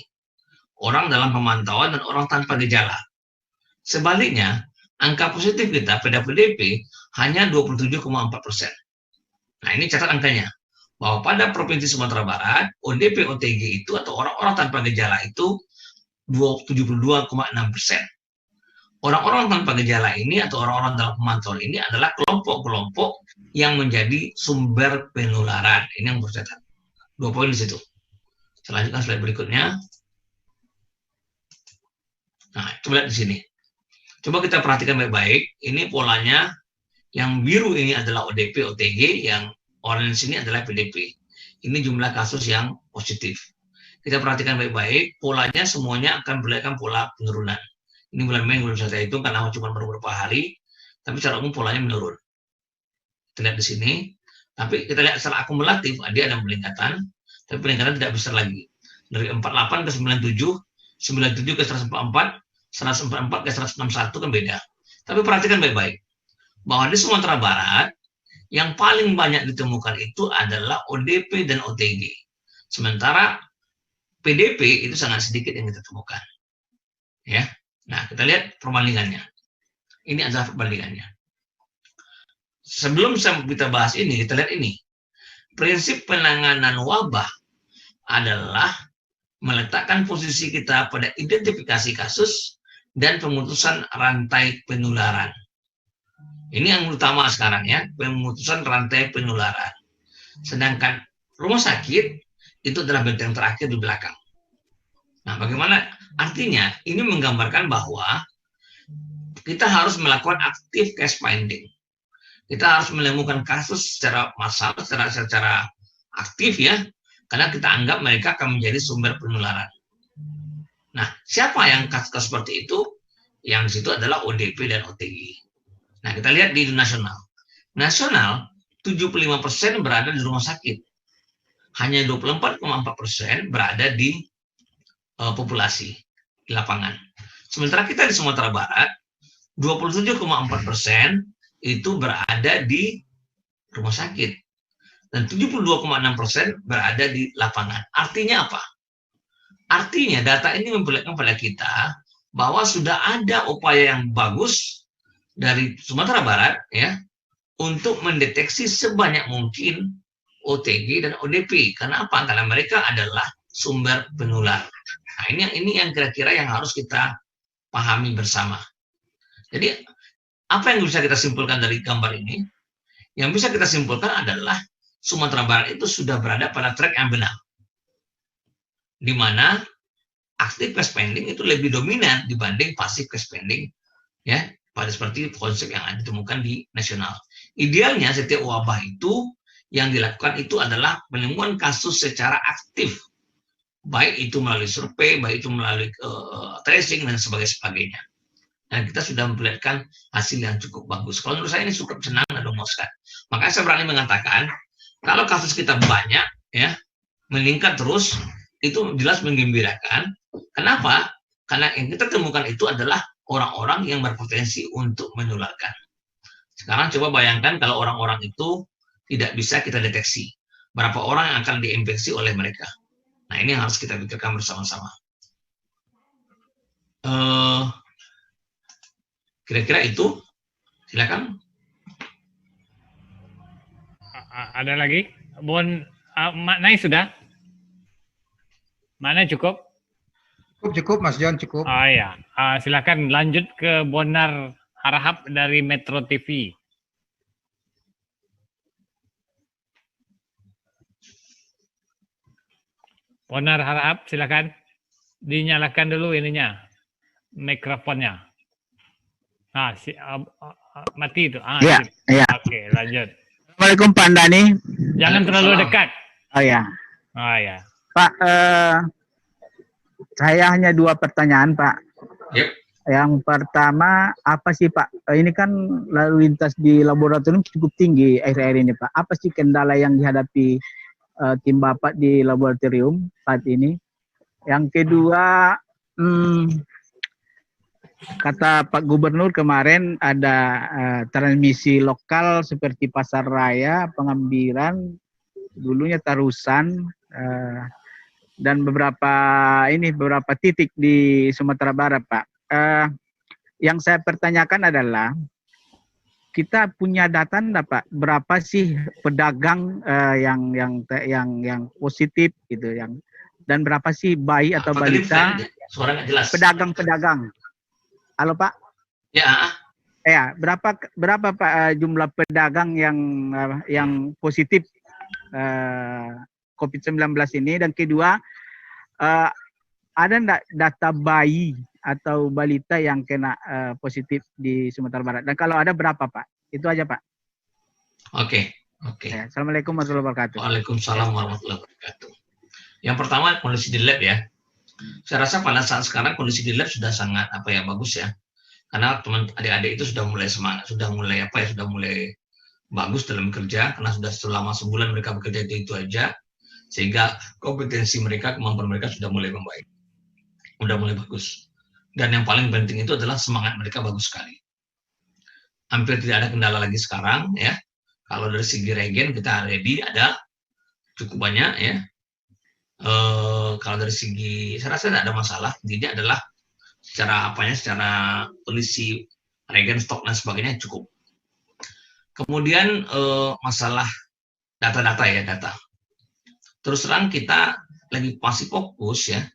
Orang dalam pemantauan dan orang tanpa gejala. Sebaliknya, angka positif kita PDP hanya 27,4%. Nah, ini catat angkanya. Bahwa pada Provinsi Sumatera Barat, ODP OTG itu atau orang-orang tanpa gejala itu 72,6%. Orang-orang tanpa gejala ini atau orang-orang dalam pemantauan ini adalah kelompok-kelompok yang menjadi sumber penularan. Ini yang bercatat. 2 poin di situ. Selanjutnya slide berikutnya. Nah, coba lihat di sini. Coba kita perhatikan baik-baik. Ini polanya. Yang biru ini adalah ODP, OTG. Yang orange ini adalah PDP. Ini jumlah kasus yang positif. Kita perhatikan baik-baik. Polanya semuanya akan berdasarkan pola penurunan. Ini bulan Mei belum saya hitung karena cuma baru beberapa hari. Tapi secara umum polanya menurun. Kita lihat di sini. Tapi kita lihat secara akumulatif, dia ada peningkatan. Tapi peningkatan tidak besar lagi. Dari 48 ke 97, 97 ke 144, 144 ke 161 kan beda. Tapi perhatikan baik-baik. Bahwa di Sumatera Barat, yang paling banyak ditemukan itu adalah ODP dan OTG. Sementara PDP itu sangat sedikit yang kita temukan. Ya. Nah, kita lihat perbandingannya. Ini adalah perbandingannya. Sebelum kita bahas ini, kita lihat ini. Prinsip penanganan wabah adalah meletakkan posisi kita pada identifikasi kasus dan pemutusan rantai penularan. Ini yang utama sekarang ya, pemutusan rantai penularan. Sedangkan rumah sakit itu adalah benteng terakhir di belakang. Nah, bagaimana? Artinya, ini menggambarkan bahwa kita harus melakukan active case finding. Kita harus menemukan kasus secara massal, secara aktif ya, karena kita anggap mereka akan menjadi sumber penularan. Nah, siapa yang kasus seperti itu? Yang di situ adalah ODP dan OTG. Nah, kita lihat di nasional. Nasional, 75% berada di rumah sakit. Hanya 24,4% berada di populasi di lapangan. Sementara kita di Sumatera Barat, 27,4% itu berada di rumah sakit. Dan 72,6% berada di lapangan. Artinya apa? Artinya data ini memperlihatkan pada kita bahwa sudah ada upaya yang bagus dari Sumatera Barat ya untuk mendeteksi sebanyak mungkin OTG dan ODP. Karena apa? Karena mereka adalah sumber penular. Nah, ini yang kira-kira yang harus kita pahami bersama. Jadi, apa yang bisa kita simpulkan dari gambar ini? Yang bisa kita simpulkan adalah Sumatera Barat itu sudah berada pada track yang benar. Di mana active case pending itu lebih dominan dibanding passive case pending ya pada seperti konsep yang ditemukan di nasional. Idealnya setiap wabah itu yang dilakukan itu adalah penemuan kasus secara aktif, baik itu melalui survei, baik itu melalui tracing dan sebagainya. Dan kita sudah memperlihatkan hasil yang cukup bagus. Kalau menurut saya ini cukup senang dan memuaskan. Makanya saya berani mengatakan, kalau kasus kita banyak, ya meningkat terus, itu jelas menggembirakan. Kenapa? Karena yang kita temukan itu adalah orang-orang yang berpotensi untuk menularkan. Sekarang coba bayangkan kalau orang-orang itu tidak bisa kita deteksi. Berapa orang yang akan diinfeksi oleh mereka. Nah, ini yang harus kita pikirkan bersama-sama. Kira-kira itu, silakan. Ada lagi? Maknai sudah? Mana cukup? Cukup Mas John, cukup. Oh ya, silakan lanjut ke Bonar Harahap dari Metro TV. Bonar Harahap, silakan dinyalakan dulu ininya, mikrofonnya. Mati itu. Iya, iya. Oke, lanjut. Assalamualaikum Pak Andani. Jangan terlalu dekat. Oh ya. Oh ya. Pak, saya hanya 2 pertanyaan Pak. Yep. Yang pertama, apa sih Pak? Ini kan lalu lintas di laboratorium cukup tinggi akhir-akhir ini Pak. Apa sih kendala yang dihadapi tim Bapak di laboratorium saat ini? Yang kedua, kata Pak Gubernur kemarin ada transmisi lokal seperti Pasar Raya, Pengambiran, dulunya Tarusan, dan beberapa titik di Sumatera Barat, Pak. Yang saya pertanyakan adalah, kita punya data enggak, Pak? Berapa sih pedagang yang positif gitu, dan berapa sih bayi atau balita? Suara nggak jelas. Pedagang. Halo Pak. Ya. Ya, berapa Pak jumlah pedagang yang positif COVID-19 ini? Dan kedua, ada enggak data bayi atau balita yang kena positif di Sumatera Barat? Dan kalau ada berapa Pak? Itu aja Pak. Oke. Ya, Assalamualaikum warahmatullahi wabarakatuh. Waalaikumsalam warahmatullahi wabarakatuh. Yang pertama, kondisi di lab ya. Saya rasa pada saat sekarang kondisi di lab sudah sangat bagus ya. Karena teman adik-adik itu sudah mulai semangat, sudah mulai bagus dalam kerja, karena sudah selama sebulan mereka bekerja itu aja, sehingga kompetensi mereka, kemampuan mereka sudah mulai membaik, sudah mulai bagus. Dan yang paling penting itu adalah semangat mereka bagus sekali. Hampir tidak ada kendala lagi sekarang ya. Kalau dari segi reagen kita ready, ada cukup banyak ya. Kalau dari segi, saya rasa tidak ada masalah. Intinya adalah secara kondisi reagen, stok dan sebagainya cukup. Kemudian masalah data. Terus terang kita lagi masih fokus ya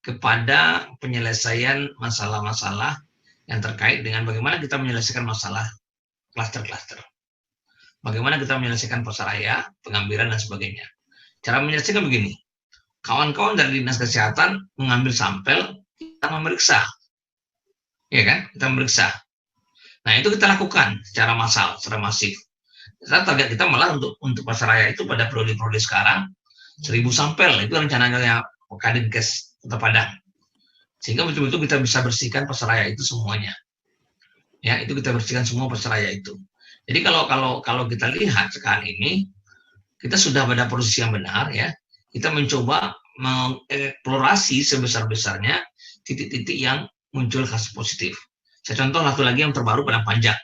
kepada penyelesaian masalah-masalah yang terkait dengan bagaimana kita menyelesaikan masalah klaster-klaster. Bagaimana kita menyelesaikan Pasaraya, Pengambiran dan sebagainya. Cara menyelesaikan begini. Kawan-kawan dari Dinas Kesehatan mengambil sampel, kita memeriksa. Ya kan? Kita memeriksa. Nah, itu kita lakukan secara massal, secara masif. Target kita malah untuk Pasaraya itu pada periode sekarang 1.000 sampel. Itu rencananya Kadinkes Kota Padang. Sehingga betul-betul kita bisa bersihkan Pasaraya itu semuanya. Ya, itu kita bersihkan semua Pasaraya itu. Jadi kalau kita lihat sekarang ini, kita sudah pada posisi yang benar ya. Kita mencoba mengeksplorasi sebesar-besarnya titik-titik yang muncul kasus positif. Saya contoh satu lagi yang terbaru Padang Panjang.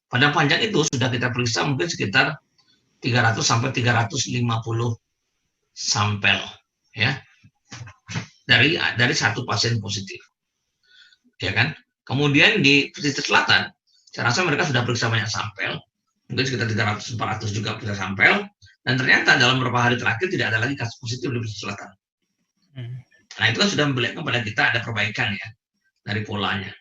Padang Panjang itu sudah kita periksa mungkin sekitar 300 sampai 350 sampel ya. Dari satu pasien positif. Ya kan? Kemudian di pesisir selatan, saya rasa mereka sudah periksa banyak sampel. Mungkin sekitar 300-400 juga periksa sampel. Dan ternyata dalam beberapa hari terakhir tidak ada lagi kasus positif di pesisir selatan. Nah, itu kan sudah memperlihatkan pada kita ada perbaikan ya dari polanya.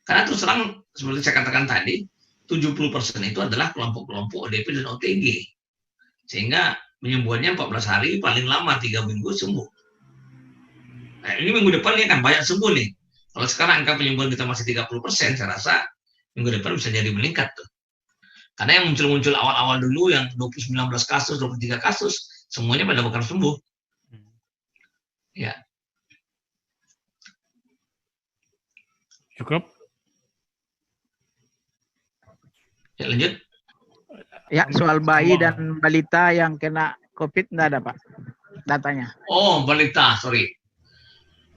Karena terus terang seperti saya katakan tadi, 70% itu adalah kelompok-kelompok ODP dan OTG. Sehingga penyembuhannya 14 hari, paling lama 3 minggu sembuh. Nah, ini minggu depan ini akan banyak sembuh nih. Kalau sekarang angka penyembuhan kita masih 30%, saya rasa Minggu depan bisa jadi meningkat tuh. Karena yang muncul-muncul awal-awal dulu yang 19 kasus, 23 kasus, semuanya pada bukan sembuh. Ya. Cukup? Ya, lanjut. Ya, soal bayi dan balita yang kena COVID enggak ada, Pak, datanya. Oh, balita, sorry.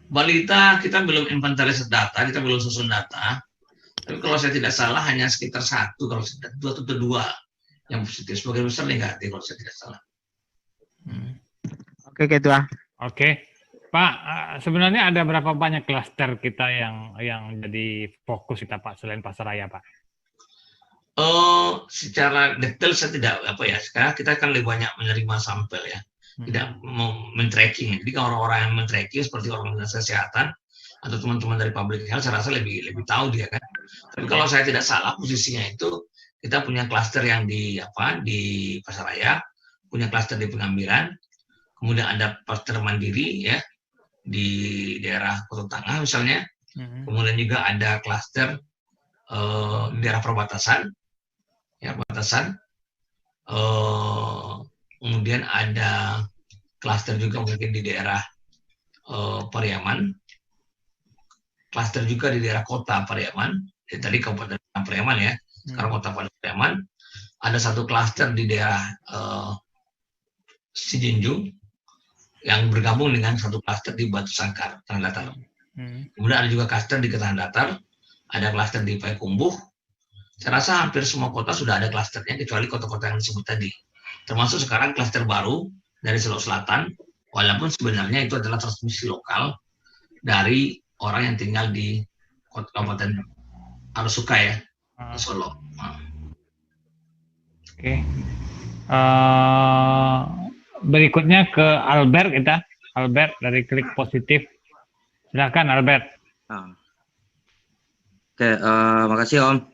Balita kita belum inventarisasi data, kita belum susun data. Tapi kalau saya tidak salah hanya sekitar 1, kalau dua atau 2 yang positif. Sebagian besar negatif kalau saya tidak salah. Oke, gitu ah. Oke. Pak, sebenarnya ada berapa banyak klaster kita yang jadi fokus kita, Pak, selain Pasaraya, Pak? Secara detail saya tidak sekarang kita kan lebih banyak menerima sampel ya, tidak mau men-tracking. Jadi kalau orang-orang yang men-tracking seperti orang dinas kesehatan atau teman-teman dari public health, saya rasa lebih tahu dia kan. Tapi kalau saya tidak salah posisinya itu kita punya klaster yang di Pasaraya, punya klaster di Pengambilan, kemudian ada klaster mandiri ya di daerah Kota Tangah misalnya, kemudian juga ada klaster di daerah perbatasan. Ya, batasan. Kemudian ada klaster juga mungkin di daerah Pariaman, klaster juga di daerah kota Pariaman. Tadi Kabupaten Pariaman ya, sekarang kota Pariaman. Ada satu klaster di daerah Sijinjung yang bergabung dengan satu klaster di Batu Sangkar, Tanah Datar. Kemudian ada juga klaster di Ketahan Datar, ada klaster di Payakumbuh. Saya rasa hampir semua kota sudah ada klasternya, kecuali kota-kota yang disebut tadi. Termasuk sekarang klaster baru dari Sulawesi Selatan, walaupun sebenarnya itu adalah transmisi lokal dari orang yang tinggal di Kabupaten Arasuka ya, di Solo. Oke. Berikutnya ke Albert kita. Albert dari Klik Positif. Silakan Albert. Oke, makasih Om.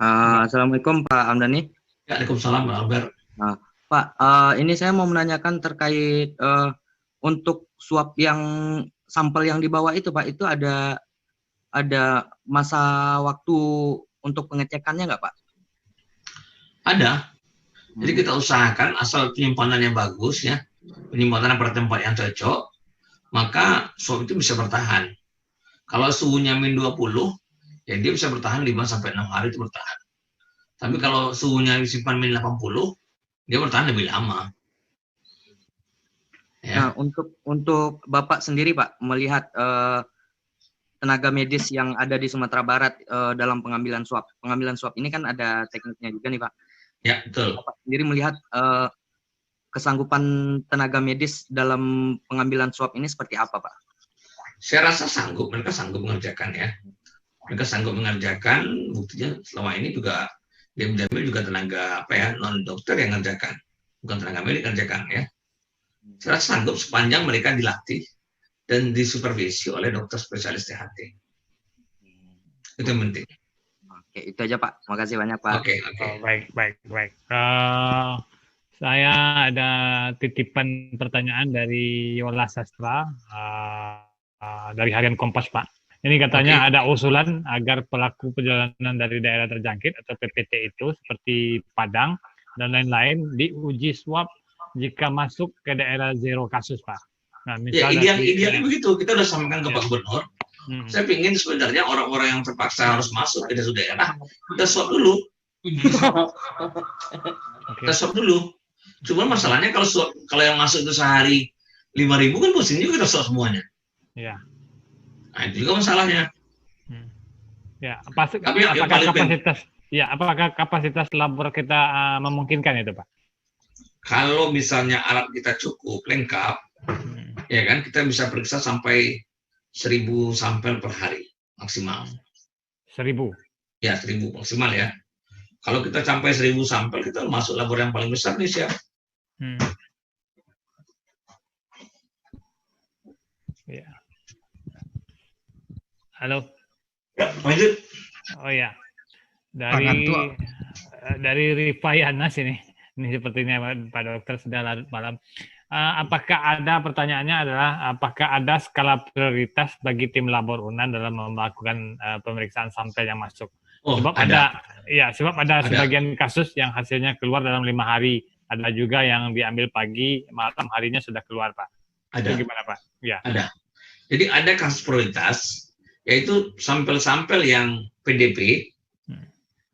Assalamualaikum Pak Hamdani. Waalaikumsalam Pak Albert. Pak, ini saya mau menanyakan terkait untuk swab yang sampel yang dibawa itu Pak, itu ada masa waktu untuk pengecekannya nggak Pak? Ada. Jadi kita usahakan asal penyimpanannya bagus ya, penyimpanan pada tempat yang cocok, maka swab itu bisa bertahan. Kalau suhunya -20, ya dia bisa bertahan 5-6 hari itu bertahan. Tapi kalau suhunya disimpan -80, dia bertahan lebih lama. Nah, Ya. untuk Bapak sendiri Pak, melihat tenaga medis yang ada di Sumatera Barat dalam pengambilan swab. Pengambilan swab ini kan ada tekniknya juga nih Pak. Ya, betul. Bapak sendiri melihat kesanggupan tenaga medis dalam pengambilan swab ini seperti apa Pak? Saya rasa sanggup, mereka sanggup mengerjakan ya. Mereka sanggup mengerjakan, buktinya selama ini juga diambil juga tenaga non dokter yang mengerjakan, bukan tenaga medik mengerjakan ya. Saya rasa sanggup sepanjang mereka dilatih dan disupervisi oleh dokter spesialis THT. Itu yang penting. Oke, itu aja Pak. Makasih banyak Pak. Oke. Baik. Saya ada titipan pertanyaan dari Yola Sastra dari Harian Kompas Pak. Ini katanya ada usulan agar pelaku perjalanan dari daerah terjangkit atau PPT itu seperti Padang dan lain-lain diuji swab jika masuk ke daerah zero kasus Pak. Nah, misalnya idealnya begitu. Kita sudah sampaikan ke Pak Gubernur. Saya ingin sebenarnya orang-orang yang terpaksa harus masuk ke daerah, kita swab dulu. Kita swab dulu. Cuma masalahnya kalau yang masuk itu sehari 5.000 kan pusing juga kita swab semuanya. Iya. Nah, itu juga masalahnya. Ya, apakah kapasitas labor kita memungkinkan itu, Pak? Kalau misalnya alat kita cukup lengkap, ya kan kita bisa periksa sampai 1.000 sampel per hari maksimal. 1.000? Ya, 1.000 maksimal ya. Kalau kita sampai 1.000 sampel, kita masuk labor yang paling besar nih, siap. Ya. Halo. Ya, lanjut. Oh ya. Dari Rifai Anas ini sepertinya Pak Dokter sudah larut malam. Apakah ada pertanyaannya adalah apakah ada skala prioritas bagi tim labor UNAN dalam melakukan pemeriksaan sampel yang masuk? Oh, Sebab ada sebagian kasus yang hasilnya keluar dalam 5 hari. Ada juga yang diambil pagi, malam harinya sudah keluar, Pak. Ada. Itu gimana, Pak? Ya. Ada. Jadi ada kasus prioritas, yaitu sampel-sampel yang PDP,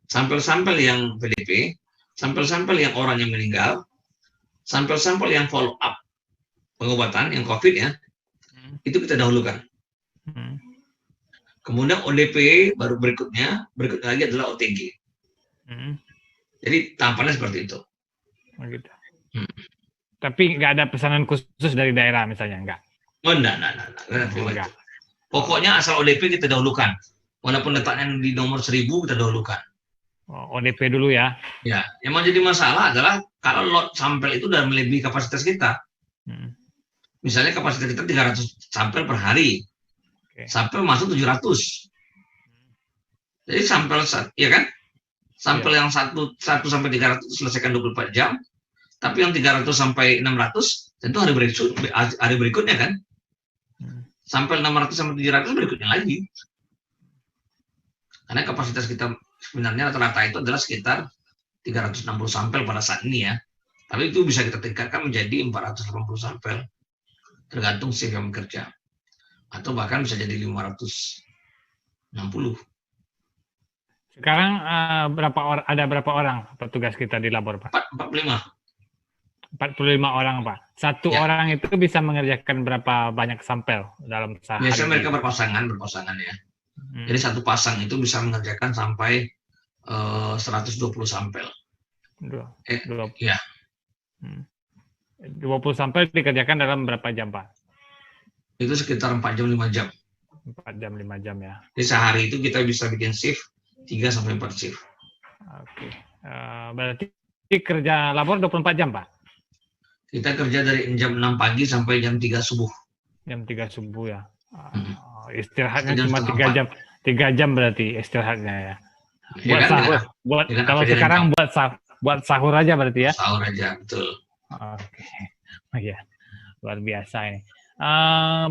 sampel-sampel yang PDP, sampel-sampel yang orang yang meninggal, sampel-sampel yang follow up pengobatan yang COVID ya, itu kita dahulukan. Kemudian ODP baru berikutnya lagi adalah OTG. Jadi tahapannya seperti itu. Begitu. Tapi nggak ada pesanan khusus dari daerah misalnya, enggak? Oh, enggak. Pokoknya asal ODP kita dahulukan. Walaupun letaknya di nomor 1000 kita dahulukan. Oh, ODP dulu ya. Ya, yang menjadi masalah adalah kalau lot sampel itu sudah melebihi kapasitas kita. Misalnya kapasitas kita 300 sampel per hari. Sampel masuk 700. Jadi sampel, ya kan? Sampel yang 1 sampai 300 selesaikan 24 jam. Tapi yang 300 sampai 600 tentu hari berikutnya kan? Sampel 600 sampai 700 berikutnya lagi. Karena kapasitas kita sebenarnya rata-rata itu adalah sekitar 360 sampel pada saat ini ya. Tapi itu bisa kita tingkatkan menjadi 480 sampel. Tergantung shift yang bekerja. Atau bahkan bisa jadi 560. Sekarang ada berapa orang petugas kita di labor, Pak? 45 orang, Pak. Satu orang itu bisa mengerjakan berapa banyak sampel dalam sehari? Biasanya mereka berpasangan ya. Jadi satu pasang itu bisa mengerjakan sampai 120 sampel. 20 Ya. 20 sampel dikerjakan dalam berapa jam, Pak? Itu sekitar 4 jam 5 jam. 4 jam 5 jam ya. Jadi sehari itu kita bisa bikin shift 3 sampai 4 shift. Oke. Berarti kerja labor 24 jam, Pak? Kita kerja dari jam 6 pagi sampai jam 3 subuh. Jam 3 subuh ya. Istirahatnya cuma 3 jam. 3 jam berarti istirahatnya ya. Buat sahur. Kalau sekarang buat sahur aja berarti ya. Sahur aja, betul. Oke. Ya. Luar biasa ini.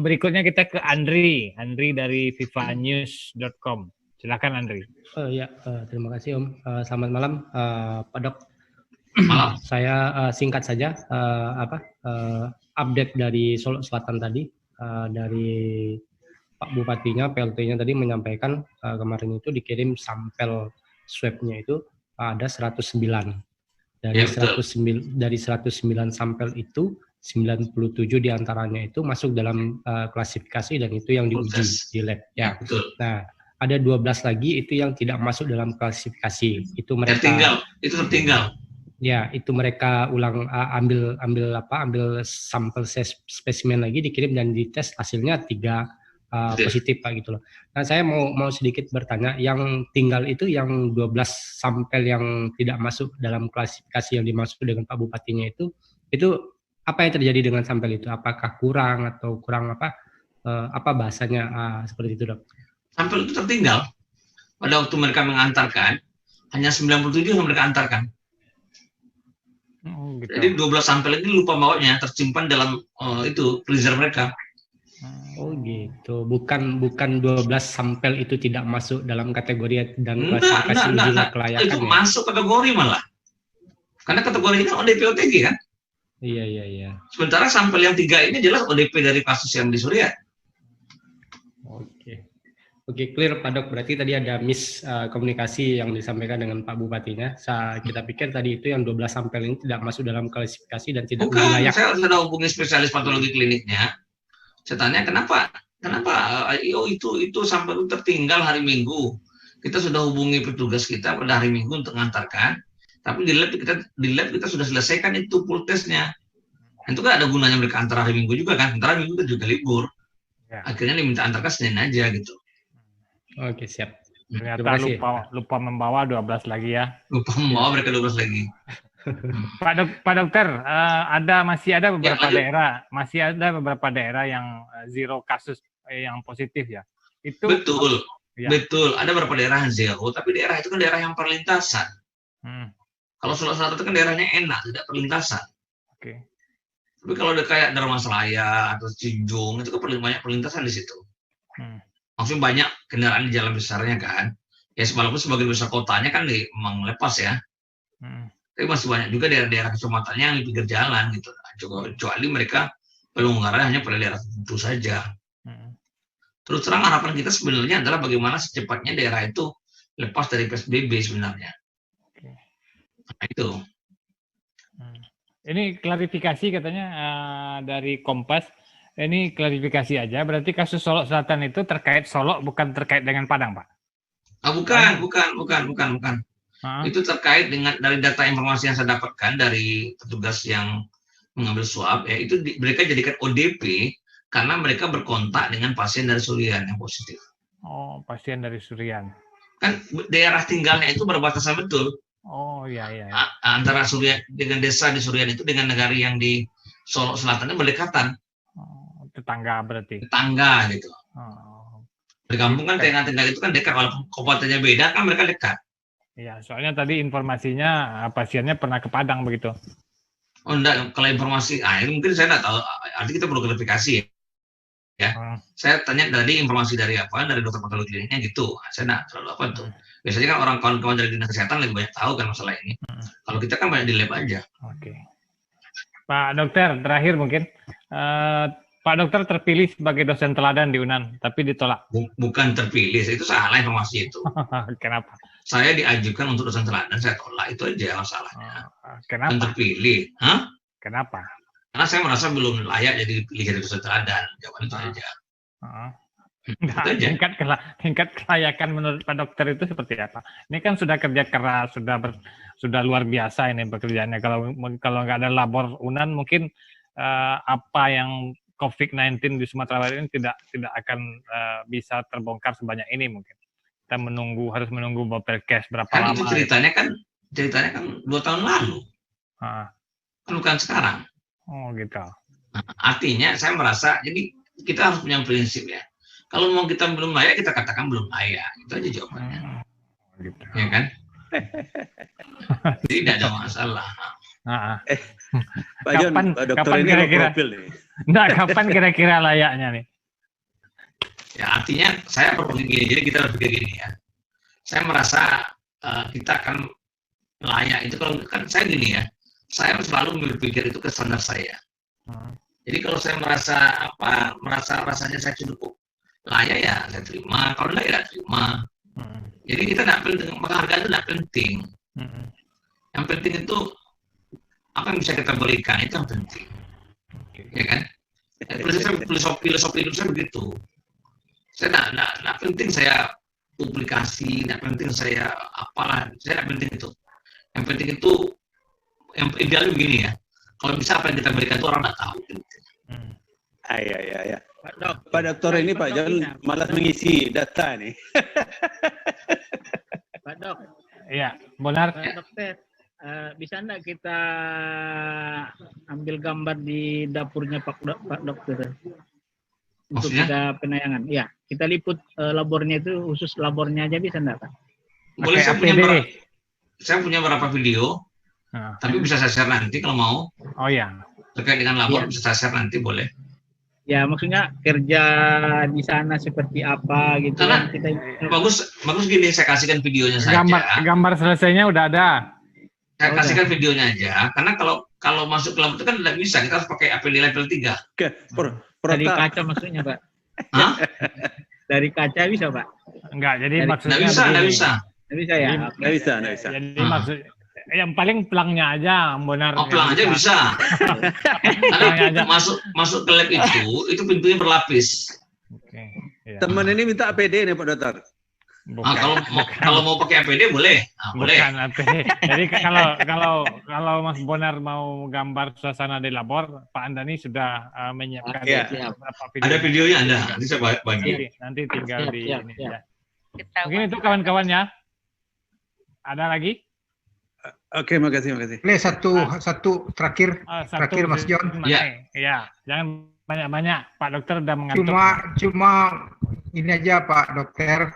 Berikutnya kita ke Andri dari vivanews.com. Silakan Andri. Terima kasih Om. Selamat malam Pak Dok. Malam. Saya singkat saja update dari Solo Selatan tadi dari Pak Bupatinya, PLT-nya tadi menyampaikan kemarin itu dikirim sampel swab-nya itu ada 109. Dari 109 sampel itu 97 diantaranya itu masuk dalam klasifikasi dan itu yang diuji di lab. Ya, betul. Nah, ada 12 lagi itu yang tidak masuk dalam klasifikasi. Itu mereka tertinggal. Ya, itu mereka ambil sampel spesimen lagi dikirim dan dites hasilnya 3 positif Pak gitu loh. Nah, saya mau sedikit bertanya, yang tinggal itu yang 12 sampel yang tidak masuk dalam klasifikasi yang dimaksud dengan Pak Bupatinya itu apa yang terjadi dengan sampel itu? Apakah kurang atau kurang apa bahasanya seperti itu, Dok? Sampel itu tertinggal. Pada waktu mereka mengantarkan, hanya 97 yang mereka antarkan. Oh, gitu. Jadi 12 sampel ini lupa bawanya, tersimpan dalam freezer mereka. Oh gitu, bukan 12 sampel itu tidak masuk dalam kategori dan klasifikasi uji kelayakan. Itu masuk kategori malah. Karena kategori ini ODP OTG kan? Iya. Sementara sampel yang 3 ini jelas ODP dari kasus yang di Suriah. Oke, clear Pak Dok. Berarti tadi ada komunikasi yang disampaikan dengan Pak Bupatinya. Kita pikir tadi itu yang 12 sampel ini tidak masuk dalam klasifikasi dan tidak layak. Saya sudah hubungi spesialis patologi kliniknya. Saya tanya kenapa itu sampel itu tertinggal hari Minggu. Kita sudah hubungi petugas kita pada hari Minggu untuk mengantarkan. Tapi di lab kita sudah selesaikan itu full testnya. Itu kan ada gunanya mereka antar hari Minggu juga kan. Antara Minggu kita juga libur. Akhirnya diminta antarkan Senin aja gitu. Oke, siap. Ternyata lupa membawa 12 lagi ya. Lupa membawa mereka 12 lagi. Pak Dokter, masih ada beberapa daerah yang zero kasus yang positif ya. Itu betul. Ada beberapa daerah yang zero, tapi daerah itu kan daerah yang perlintasan. Kalau Sulawesi Selatan itu kan daerahnya enak, tidak perlintasan. Oke. Tapi kalau udah kayak Dharmasraya atau Cianjur itu kan banyak perlintasan di situ. Maksudnya banyak kendaraan di jalan besarnya kan. Ya walaupun sebagian besar kotanya kan memang lepas ya. Tapi masih banyak juga daerah-daerah kecamatannya yang di pinggir jalan gitu. Kecuali mereka pelonggaran hanya pada daerah tertentu saja. Terus terang harapan kita sebenarnya adalah bagaimana secepatnya daerah itu lepas dari PSBB sebenarnya. Nah, itu. Ini klarifikasi katanya dari Kompas. Ini klarifikasi aja. Berarti kasus Solok Selatan itu terkait Solok, bukan terkait dengan Padang, Pak? Bukan. Itu terkait dengan dari data informasi yang saya dapatkan dari petugas yang mengambil swab, ya itu mereka jadikan ODP karena mereka berkontak dengan pasien dari Surian yang positif. Oh, pasien dari Surian. Kan daerah tinggalnya itu berbatasan betul. Oh iya. Antara Surian dengan desa di Surian itu dengan negara yang di Solok Selatan itu berdekatan. Oh, tetangga berarti. Tetangga gitu. Oh. Berkampung kan tengah-tengah itu kan dekat, walaupun kabupatennya beda kan mereka dekat. Iya, soalnya tadi informasinya pasiennya pernah ke Padang begitu. Oh enggak, kalau informasi, mungkin saya enggak tahu, artinya kita perlu klarifikasi ya. Saya tanya tadi informasi dari dokter patologi kliniknya gitu. Saya enggak terlalu apa tuh. Biasanya kan orang kawan-kawan dari dinas kesehatan lebih banyak tahu kan masalah ini. Kalau kita kan banyak di lab aja. Oke. Pak Dokter, terakhir mungkin. Pak Dokter terpilih sebagai dosen teladan di UNAN, tapi ditolak. Bukan terpilih, itu salah informasi itu. Kenapa? Saya diajukan untuk dosen teladan, saya tolak, itu aja masalahnya. Kenapa? Bukan terpilih. Kenapa? Karena saya merasa belum layak jadi dipilih jadi dosen teladan. Jawaban itu aja. Nah, tingkat kelayakan menurut Pak Dokter itu seperti apa? Ini kan sudah kerja keras, sudah luar biasa ini pekerjaannya. Kalau nggak ada labor UNAN mungkin apa yang COVID-19 di Sumatera Barat ini tidak akan bisa terbongkar sebanyak ini mungkin. Kita harus menunggu Bapelkes berapa lama. Itu ceritanya kan 2 tahun lalu. Bukan sekarang. Oh gitu. Artinya saya merasa, jadi kita harus punya prinsip ya. Kalau mau kita belum layak, kita katakan belum layak. Itu aja jawabannya. Gitu. Ya kan? Jadi tidak ada masalah. Pak John, kapan kira-kira? Kapan kira-kira layaknya nih? Ya artinya saya berpikir gini, jadi kita berpikir gini ya. Saya merasa kita akan layak itu kalau kan saya gini ya. Saya selalu berpikir itu ke standar saya. Jadi kalau saya merasa rasanya saya cukup layak ya saya terima, kalau enggak ya terima. Jadi kita tidak penting, penghargaan itu tidak penting. Yang penting itu apa yang bisa kita berikan itu yang penting. Ya kan? Filosofi hidup saya begitu. Saya tidak penting saya publikasi, tidak penting saya apalah, saya tidak penting itu. Yang penting itu, yang idealnya begini ya. Kalau bisa apa yang kita berikan itu orang tidak tahu. Ya. Pak Dokter ini Pak John malas mengisi data nih. Pak Dok. Iya, benar. Pak Dokter, bisa enggak kita ambil gambar di dapurnya Pak Dokter? Untuk kita penayangan. Iya, kita liput labornya itu, khusus labornya aja bisa enggak Pak? Boleh, saya punya beberapa video, tapi bisa saya share nanti kalau mau. Oh ya. Terkait dengan labor bisa saya share nanti, boleh. Ya, maksudnya kerja di sana seperti apa gitu. Karena bagus gini, saya kasihkan videonya saja. Gambar selesainya udah ada. Saya kasihkan videonya aja, karena kalau masuk ke labor itu kan tidak bisa, kita harus pakai APD level 3. Dari kaca maksudnya Pak? Dari kaca bisa Pak? Enggak, jadi maksudnya Nggak bisa. Nggak bisa ya? Nggak bisa. Jadi maksud yang paling pelangnya aja, benar. Oh, pelang aja bisa. Karena masuk ke lab itu pintunya berlapis. Oke. Ya. Teman ini minta APD nih Pak Dokter. Kalau mau pakai APD boleh. Boleh. Bukan APD. Jadi kalau Mas Bonar mau gambar suasana di labor, Pak Andani sudah menyiapkan beberapa video. Ada videonya ada. Nanti saya bagi. Nanti tinggal di ini ya. Mungkin itu kawan-kawan ya. Ada lagi? Oke, makasih. Satu terakhir Mas John. Iya. Jangan banyak-banyak. Pak Dokter udah mengantuk. Cuma ini aja Pak Dokter.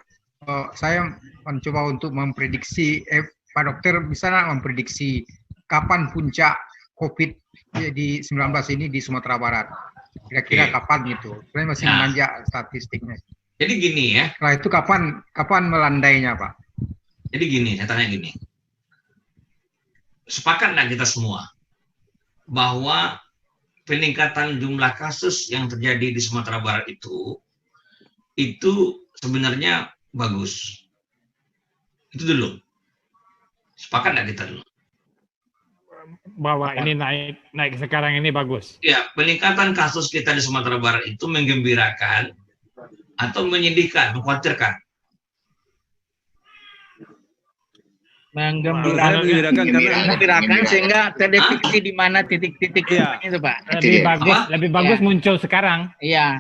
Saya mencoba untuk memprediksi. Pak Dokter bisa nggak memprediksi kapan puncak COVID-19 ini di Sumatera Barat? Kira-kira kapan gitu? Saya masih menanjak statistiknya. Jadi gini ya. Setelah itu kapan melandainya Pak? Jadi gini, saya tanya gini. Sepakat nggak kita semua bahwa peningkatan jumlah kasus yang terjadi di Sumatera Barat itu sebenarnya bagus? Itu dulu. Sepakat nggak kita dulu? Bahwa ini naik sekarang ini bagus. Ya, peningkatan kasus kita di Sumatera Barat itu menggembirakan atau menyedihkan, mengkhawatirkan? Menggembirakan sehingga terdeteksi di mana titik-titik itu, Pak. Lebih bagus muncul sekarang. Iya.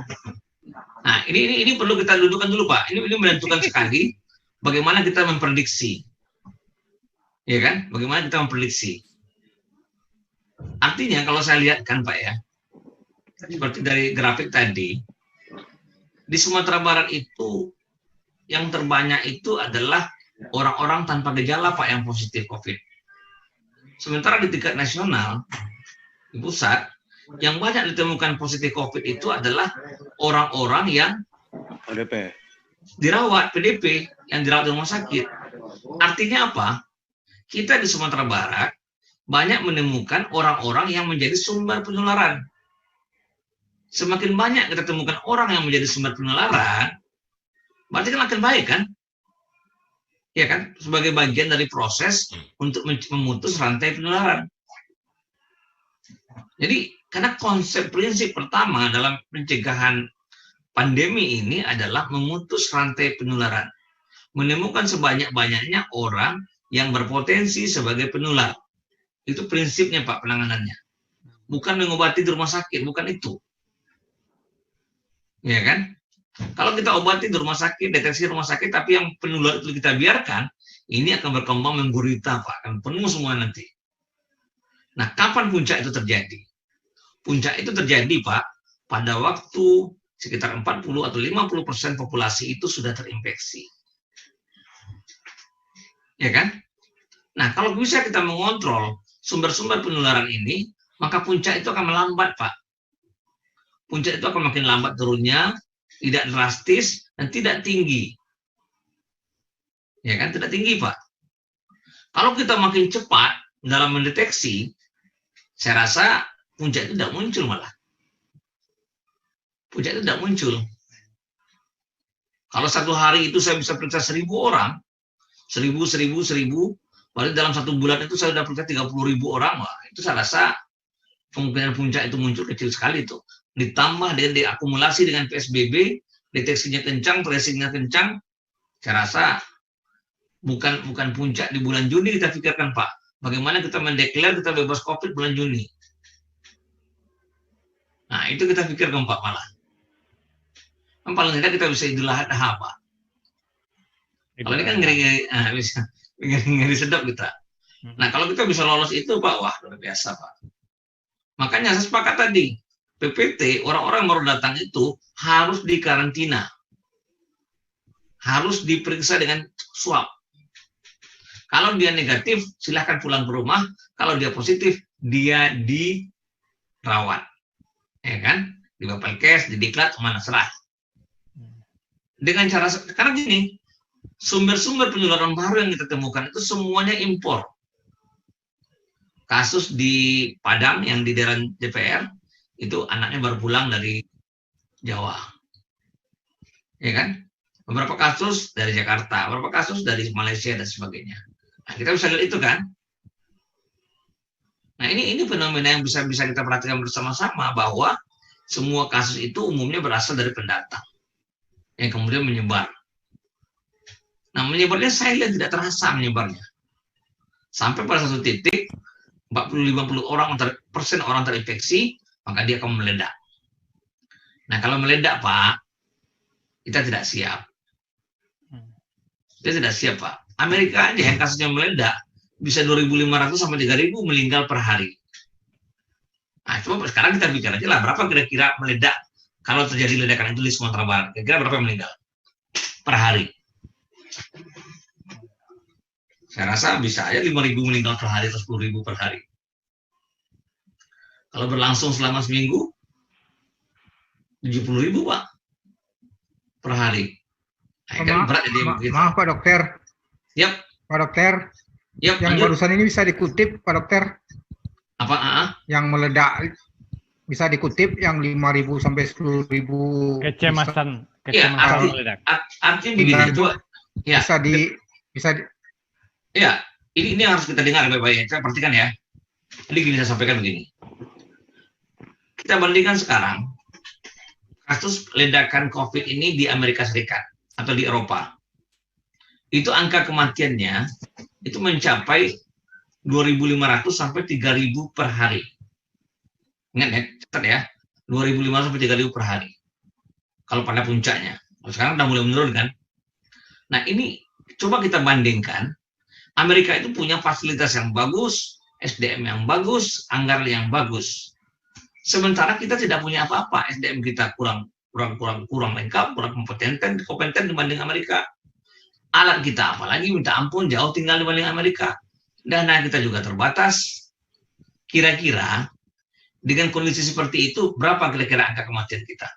Nah, ini perlu kita dudukkan dulu, Pak. Ini menentukan sekali bagaimana kita memprediksi. Ya kan? Bagaimana kita memprediksi. Artinya kalau saya lihat kan, Pak ya, seperti dari grafik tadi, di Sumatera Barat itu yang terbanyak itu adalah orang-orang tanpa gejala, Pak, yang positif COVID. Sementara di tingkat nasional, di pusat, yang banyak ditemukan positif COVID itu adalah orang-orang yang PDP. dirawat, PDP, yang dirawat di rumah sakit. Artinya apa? Kita di Sumatera Barat banyak menemukan orang-orang yang menjadi sumber penularan. Semakin banyak kita temukan orang yang menjadi sumber penularan, berarti kan akan baik kan? Ya kan, sebagai bagian dari proses untuk memutus rantai penularan. Jadi, karena konsep prinsip pertama dalam pencegahan pandemi ini adalah memutus rantai penularan. Menemukan sebanyak-banyaknya orang yang berpotensi sebagai penular. Itu prinsipnya, Pak, penanganannya. Bukan mengobati di rumah sakit, bukan itu. Ya kan? Kalau kita obati di rumah sakit, deteksi rumah sakit, tapi yang penular itu kita biarkan, ini akan berkembang menggurita, Pak. Akan penuh semua nanti. Nah, kapan puncak itu terjadi? Puncak itu terjadi, Pak, pada waktu sekitar 40 atau 50% populasi itu sudah terinfeksi. Ya kan? Nah, kalau bisa kita mengontrol sumber-sumber penularan ini, maka puncak itu akan melambat, Pak. Puncak itu akan makin lambat turunnya, tidak drastis, dan tidak tinggi. Ya kan, tidak tinggi, Pak. Kalau kita makin cepat dalam mendeteksi, saya rasa puncak itu tidak muncul malah. Puncak itu tidak muncul. Kalau satu hari itu saya bisa periksa 1.000 orang, 1.000, berarti dalam satu bulan itu saya sudah periksa 30.000 orang, wah, itu saya rasa kemungkinan puncak itu muncul kecil sekali tuh. Ditambah dengan diakumulasi dengan PSBB, deteksinya kencang, tracingnya kencang, saya rasa bukan puncak di bulan Juni kita pikirkan, Pak. Bagaimana kita mendeklar kita bebas COVID bulan Juni. Nah, itu kita pikirkan, Pak, malah. Yang paling tidak kita bisa Idul Adha, Pak. Kalau ini kan ngeri sedap kita. Nah, kalau kita bisa lolos itu, Pak, wah, luar biasa, Pak. Makanya saya sepakat tadi, PPT, orang-orang yang baru datang itu harus dikarantina. Harus diperiksa dengan swab. Kalau dia negatif, silahkan pulang ke rumah. Kalau dia positif, dia dirawat. Ya kan? Di Bapelkes, di Diklat, mana serah. Dengan cara, karena gini, sumber-sumber penularan baru yang kita temukan itu semuanya impor. Kasus di Padang yang di daerah DPR, itu anaknya baru pulang dari Jawa. Ya kan? Beberapa kasus dari Jakarta, beberapa kasus dari Malaysia dan sebagainya. Nah, kita bisa lihat itu kan? Nah, ini fenomena yang bisa kita perhatikan bersama-sama bahwa semua kasus itu umumnya berasal dari pendatang yang kemudian menyebar. Nah, menyebarnya saya lihat tidak terasa menyebarnya. Sampai pada satu titik 40-50% orang terinfeksi, maka dia akan meledak. Nah, kalau meledak, Pak, kita tidak siap. Kita tidak siap, Pak. Amerika aja yang kasusnya meledak, bisa 2.500 sampai 3.000 meninggal per hari. Nah, coba sekarang kita bicara aja lah, berapa kira-kira meledak kalau terjadi ledakan itu di Sumatera Barat? Kira-kira berapa yang meninggal per hari? Saya rasa bisa aja 5.000 meninggal per hari atau 10.000 per hari. Kalau berlangsung selama seminggu, 70.000, Pak, per hari. Nah, kan berat jadi begitu. Maaf, Pak Dokter. Yap. Pak Dokter, Ya, yang lanjut. barusan ini bisa dikutip, Pak Dokter, Apa? yang meledak bisa dikutip yang 5.000 sampai 10.000 Kecemasan, Ya, kecemasan arti, meledak. artinya begini. itu Ya, bisa di, ya, ini yang harus kita dengar baik-baik. Kita perhatikan ya. Jadi gini, saya sampaikan begini. Kita bandingkan sekarang kasus ledakan COVID ini di Amerika Serikat atau di Eropa. Itu angka kematiannya itu mencapai 2.500 sampai 3.000 per hari. Ingat ya, catat ya, 2.500 sampai 3.000 per hari. Kalau pada puncaknya. Sekarang udah mulai menurun kan. Nah ini coba kita bandingkan. Amerika itu punya fasilitas yang bagus, SDM yang bagus, anggaran yang bagus. Sementara kita tidak punya apa-apa, SDM kita kurang lengkap, kurang kompeten dibanding Amerika. Alat kita apalagi minta ampun jauh tinggal dibanding Amerika. Dana kita juga terbatas. Kira-kira dengan kondisi seperti itu berapa kira-kira angka kematian kita?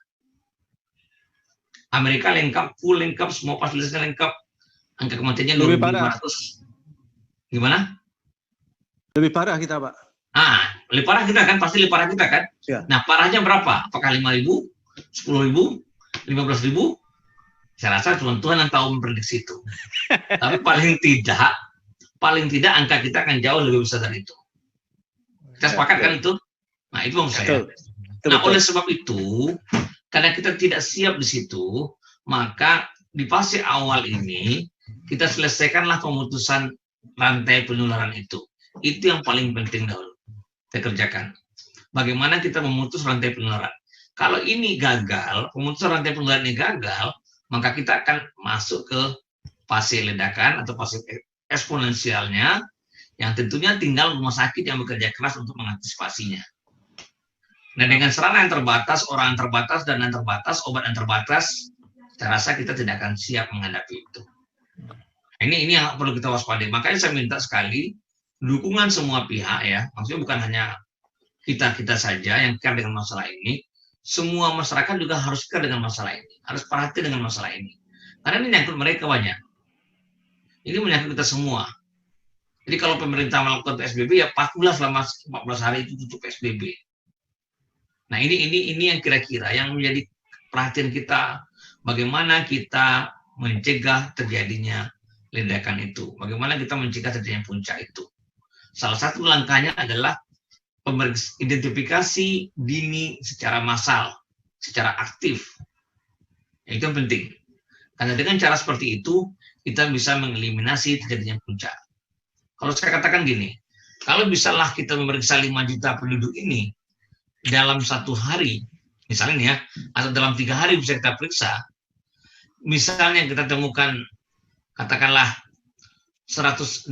Amerika lengkap, full lengkap, semua fasilitasnya lengkap. Angka kematiannya 2.500. Gimana? Lebih parah kita, Pak. Lebih parah kita kan, pasti lebih parah kita kan? Ya. Nah, parahnya berapa? Apakah 5.000, 10.000, 15.000? Saya rasa cuma Tuhan yang tahu memprediksi itu. Tapi paling tidak angka kita akan jauh lebih besar dari itu. Kita sepakat kan itu? Nah, itu maksud saya. Nah, oleh sebab itu, karena kita tidak siap di situ, maka di fase awal ini kita selesaikanlah pemutusan rantai penularan itu. Itu yang paling penting dahulu kita kerjakan. Bagaimana kita memutus rantai penularan? Kalau ini gagal, pemutusan rantai penularan ini gagal, maka kita akan masuk ke fase ledakan atau fase eksponensialnya, yang tentunya tinggal rumah sakit yang bekerja keras untuk mengantisipasinya. Nah, dengan sarana yang terbatas, orang yang terbatas, dan yang terbatas, obat yang terbatas, saya rasa kita tidak akan siap menghadapi itu. Ini yang perlu kita waspadai. Makanya saya minta sekali dukungan semua pihak ya, maksudnya bukan hanya kita saja yang care dengan masalah ini, semua masyarakat juga harus care dengan masalah ini, harus perhatian dengan masalah ini. Karena ini menyangkut mereka banyak. Ini menyangkut kita semua. Jadi kalau pemerintah melakukan PSBB ya patuhlah selama 14 hari itu tutup PSBB. Nah ini yang kira-kira yang menjadi perhatian kita, bagaimana kita mencegah terjadinya ledakan itu, bagaimana kita mencegah terjadinya puncak itu. Salah satu langkahnya adalah identifikasi dini secara massal, secara aktif. Itu yang penting. Karena dengan cara seperti itu, kita bisa mengeliminasi terjadinya puncak. Kalau saya katakan gini, kalau bisalah kita memeriksa 5 juta penduduk ini dalam 1 hari, misalnya ya, atau dalam 3 hari bisa kita periksa, misalnya kita temukan, katakanlah 150.000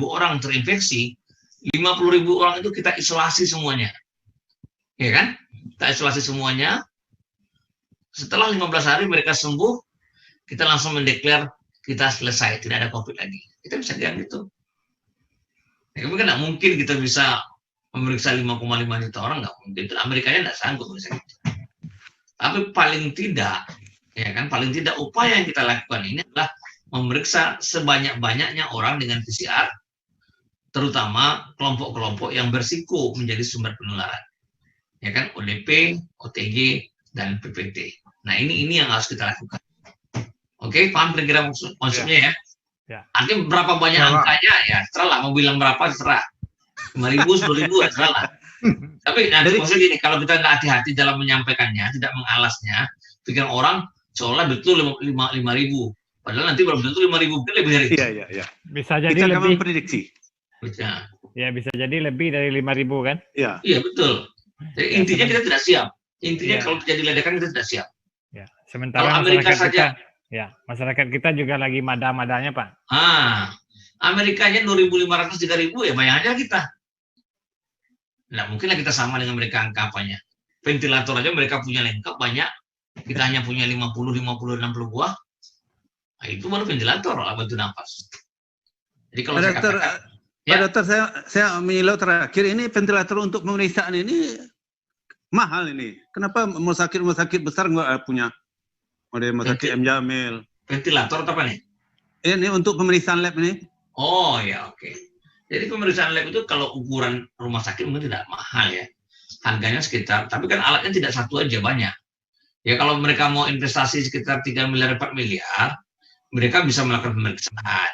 orang terinfeksi, 50.000 orang itu kita isolasi semuanya. Ya kan? Kita isolasi semuanya. Setelah 15 hari mereka sembuh, kita langsung mendeklar kita selesai, tidak ada COVID lagi. Kita bisa bilang gitu. Ya, kan nggak mungkin kita bisa memeriksa 5,5 juta orang, nggak mungkin. Amerikanya nggak sanggup misalnya. Tapi paling tidak, ya kan, paling tidak upaya yang kita lakukan ini adalah memeriksa sebanyak-banyaknya orang dengan PCR, terutama kelompok-kelompok yang berisiko menjadi sumber penularan, ya kan, ODP, OTG, dan PPT. Nah ini yang harus kita lakukan. Oke, paham kira-kira maksudnya ya? Ya. Artinya berapa banyak angkanya ya, terserah mau bilang berapa terserah. 5.000, 10.000 ya terserah. Tapi nanti maksudnya gini, kalau kita nggak hati-hati dalam menyampaikannya, tidak mengalasnya, pikiran orang seolah betul 5.000. Padahal nanti belum tentu 5.000, mungkin lebih dari itu. Iya. Bisa jadi kita lebih. memprediksi. Bisa. Ya bisa jadi lebih dari 5.000 kan? Iya betul. Jadi intinya kita tidak siap. Intinya kalau terjadi ledakan kita tidak siap. Ya. Sementara kalau Amerika saja, masyarakat kita juga lagi mada-madanya Pak. Amerikanya 2.500, 3.000 ya bayang aja kita. Nah mungkinlah kita sama dengan mereka angkanya. Ventilator aja mereka punya lengkap banyak. Kita hanya punya 50, 60 buah. Nah, itu baru ventilator alat bantu nafas. Jadi kalau saya katakan, Pak Dokter, saya menyilau terakhir ini ventilator untuk pemeriksaan ini mahal ini. Kenapa rumah sakit besar nggak punya? Ada rumah sakit M. Jamil. Ventilator apa nih? Ini untuk pemeriksaan lab ini. Oh ya, oke. Jadi pemeriksaan lab itu kalau ukuran rumah sakit mungkin tidak mahal ya. Harganya sekitar, tapi kan alatnya tidak satu aja, banyak. Ya kalau mereka mau investasi sekitar 3 miliar, 4 miliar, mereka bisa melakukan pemeriksaan.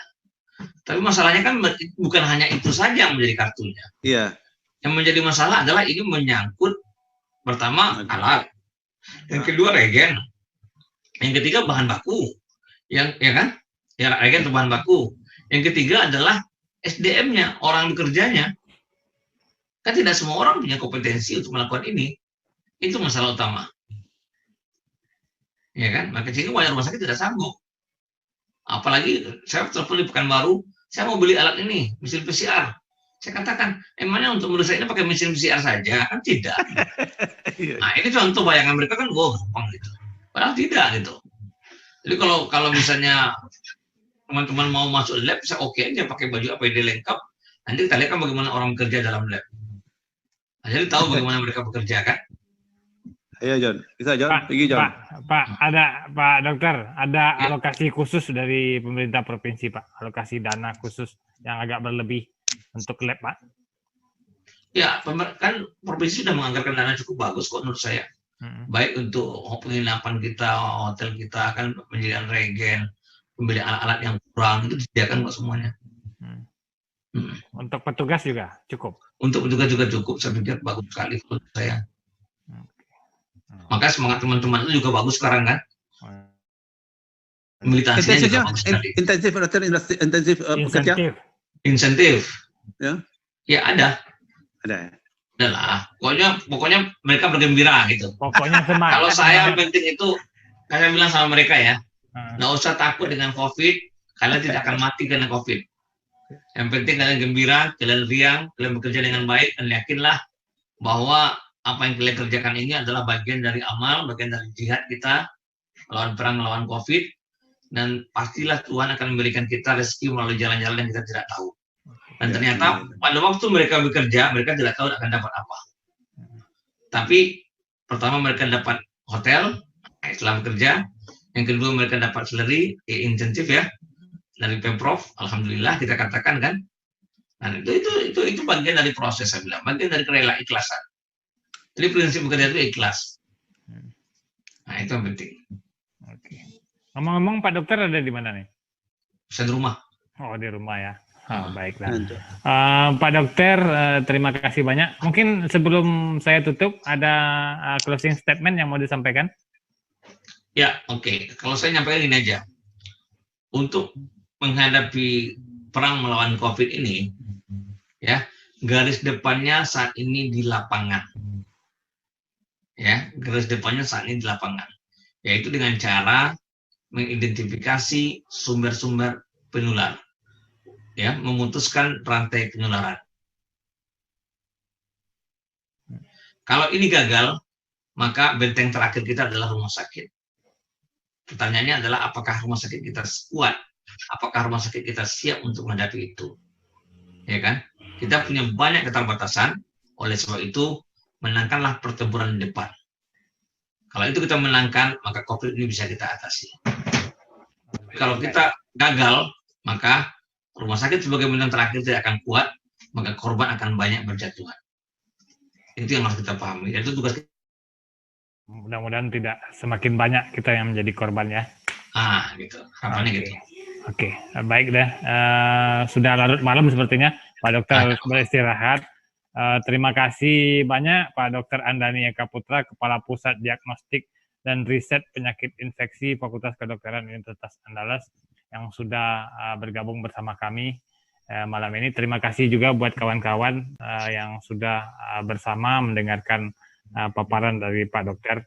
Tapi masalahnya kan bukan hanya itu saja yang menjadi kartunya. Iya. Yang menjadi masalah adalah ini menyangkut pertama alat, yang kedua regen, yang ketiga bahan baku, yang ya kan, ya regen atau bahan baku. Yang ketiga adalah SDM-nya, orang bekerjanya. Kan tidak semua orang punya kompetensi untuk melakukan ini. Itu masalah utama. Ya kan? Maka sini banyak rumah sakit tidak sanggup. Apalagi saya telepon di Pekanbaru, saya mau beli alat ini, mesin PCR. Saya katakan, emangnya untuk memeriksa ini pakai mesin PCR saja? Kan tidak. Nah, ini contoh bayangan mereka kan, wow, gampang gitu. Padahal tidak gitu. Jadi kalau misalnya teman-teman mau masuk lab, bisa oke aja pakai baju APD lengkap. Nanti kita lihat kan bagaimana orang bekerja dalam lab. Nah, jadi tahu bagaimana mereka bekerja kan? Iya John, bisa John, pergi John. Pak Dokter, ada alokasi khusus dari pemerintah provinsi Pak, alokasi dana khusus yang agak berlebih untuk lab Pak. Ya, kan provinsi sudah menganggarkan dana cukup bagus kok menurut saya. Baik untuk penginapan kita, hotel kita, kan penyediaan regen, pembelian alat-alat yang kurang itu disediakan kok semuanya. Untuk petugas juga cukup. Untuk petugas juga cukup, saya pikir bagus sekali menurut saya. Maka semangat teman-teman itu juga bagus sekarang kan. Militansinya juga bagus sekali. Intensif dokter, intensif bekerja. Insentif. Ya. Ya ada. Ada. Adalah. Pokoknya mereka bergembira gitu. Pokoknya semangat. Kalau saya yang penting itu, saya bilang sama mereka ya, nggak usah takut dengan COVID, kalian tidak akan mati karena COVID. Yang penting kalian gembira, kalian riang, kalian bekerja dengan baik, dan yakinlah bahwa apa yang kalian kerjakan ini adalah bagian dari amal, bagian dari jihad kita, melawan perang, melawan COVID, dan pastilah Tuhan akan memberikan kita rezeki melalui jalan-jalan yang kita tidak tahu. Dan ternyata pada waktu mereka bekerja, mereka tidak tahu akan dapat apa. Tapi pertama mereka dapat hotel setelah bekerja, yang kedua mereka dapat salary, insentif ya dari Pemprov, alhamdulillah kita katakan kan. Nah itu bagian dari proses saya bilang, bagian dari kerela ikhlasan. Jadi prinsip bekerja itu ikhlas. Nah itu yang penting. Oke. Ngomong-ngomong Pak Dokter ada di mana nih? Saya di rumah. Oh di rumah ya. Baiklah. Pak Dokter, terima kasih banyak. Mungkin sebelum saya tutup, ada closing statement yang mau disampaikan? Ya, oke. Kalau saya nyampaikan ini aja. Untuk menghadapi perang melawan COVID ini, ya, garis depannya saat ini di lapangan. Ya, garis depannya saat ini di lapangan. Yaitu dengan cara mengidentifikasi sumber-sumber penular. Ya, memutuskan rantai penularan. Kalau ini gagal, maka benteng terakhir kita adalah rumah sakit. Pertanyaannya adalah apakah rumah sakit kita kuat? Apakah rumah sakit kita siap untuk menghadapi itu? Ya kan? Kita punya banyak keterbatasan, oleh sebab itu menangkanlah pertempuran di depan. Kalau itu kita menangkan, maka COVID ini bisa kita atasi. Kalau kita gagal, maka rumah sakit sebagai benteng terakhir tidak akan kuat, maka korban akan banyak berjatuhan. Itu yang harus kita pahami. Itu tugas kita. Mudah-mudahan tidak semakin banyak kita yang menjadi korban ya. Gitu. Harapannya gitu. Oke, baik dah. Sudah larut malam sepertinya. Pak Dokter harus beristirahat. Terima kasih banyak Pak Dokter Andani Eka Putra, Kepala Pusat Diagnostik dan Riset Penyakit Infeksi Fakultas Kedokteran Universitas Andalas, yang sudah bergabung bersama kami malam ini. Terima kasih juga buat kawan-kawan yang sudah bersama mendengarkan paparan dari Pak Dokter.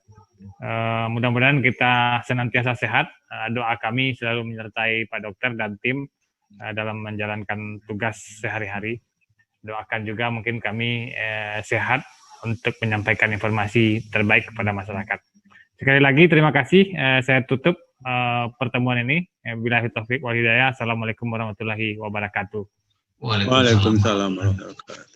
Mudah-mudahan kita senantiasa sehat. Doa kami selalu menyertai Pak Dokter dan tim dalam menjalankan tugas sehari-hari. Doakan juga mungkin kami sehat untuk menyampaikan informasi terbaik kepada masyarakat. Sekali lagi terima kasih. Saya tutup pertemuan ini. Billahi taufiq wal hidayah. Assalamualaikum warahmatullahi wabarakatuh. Waalaikumsalam warahmatullahi wabarakatuh.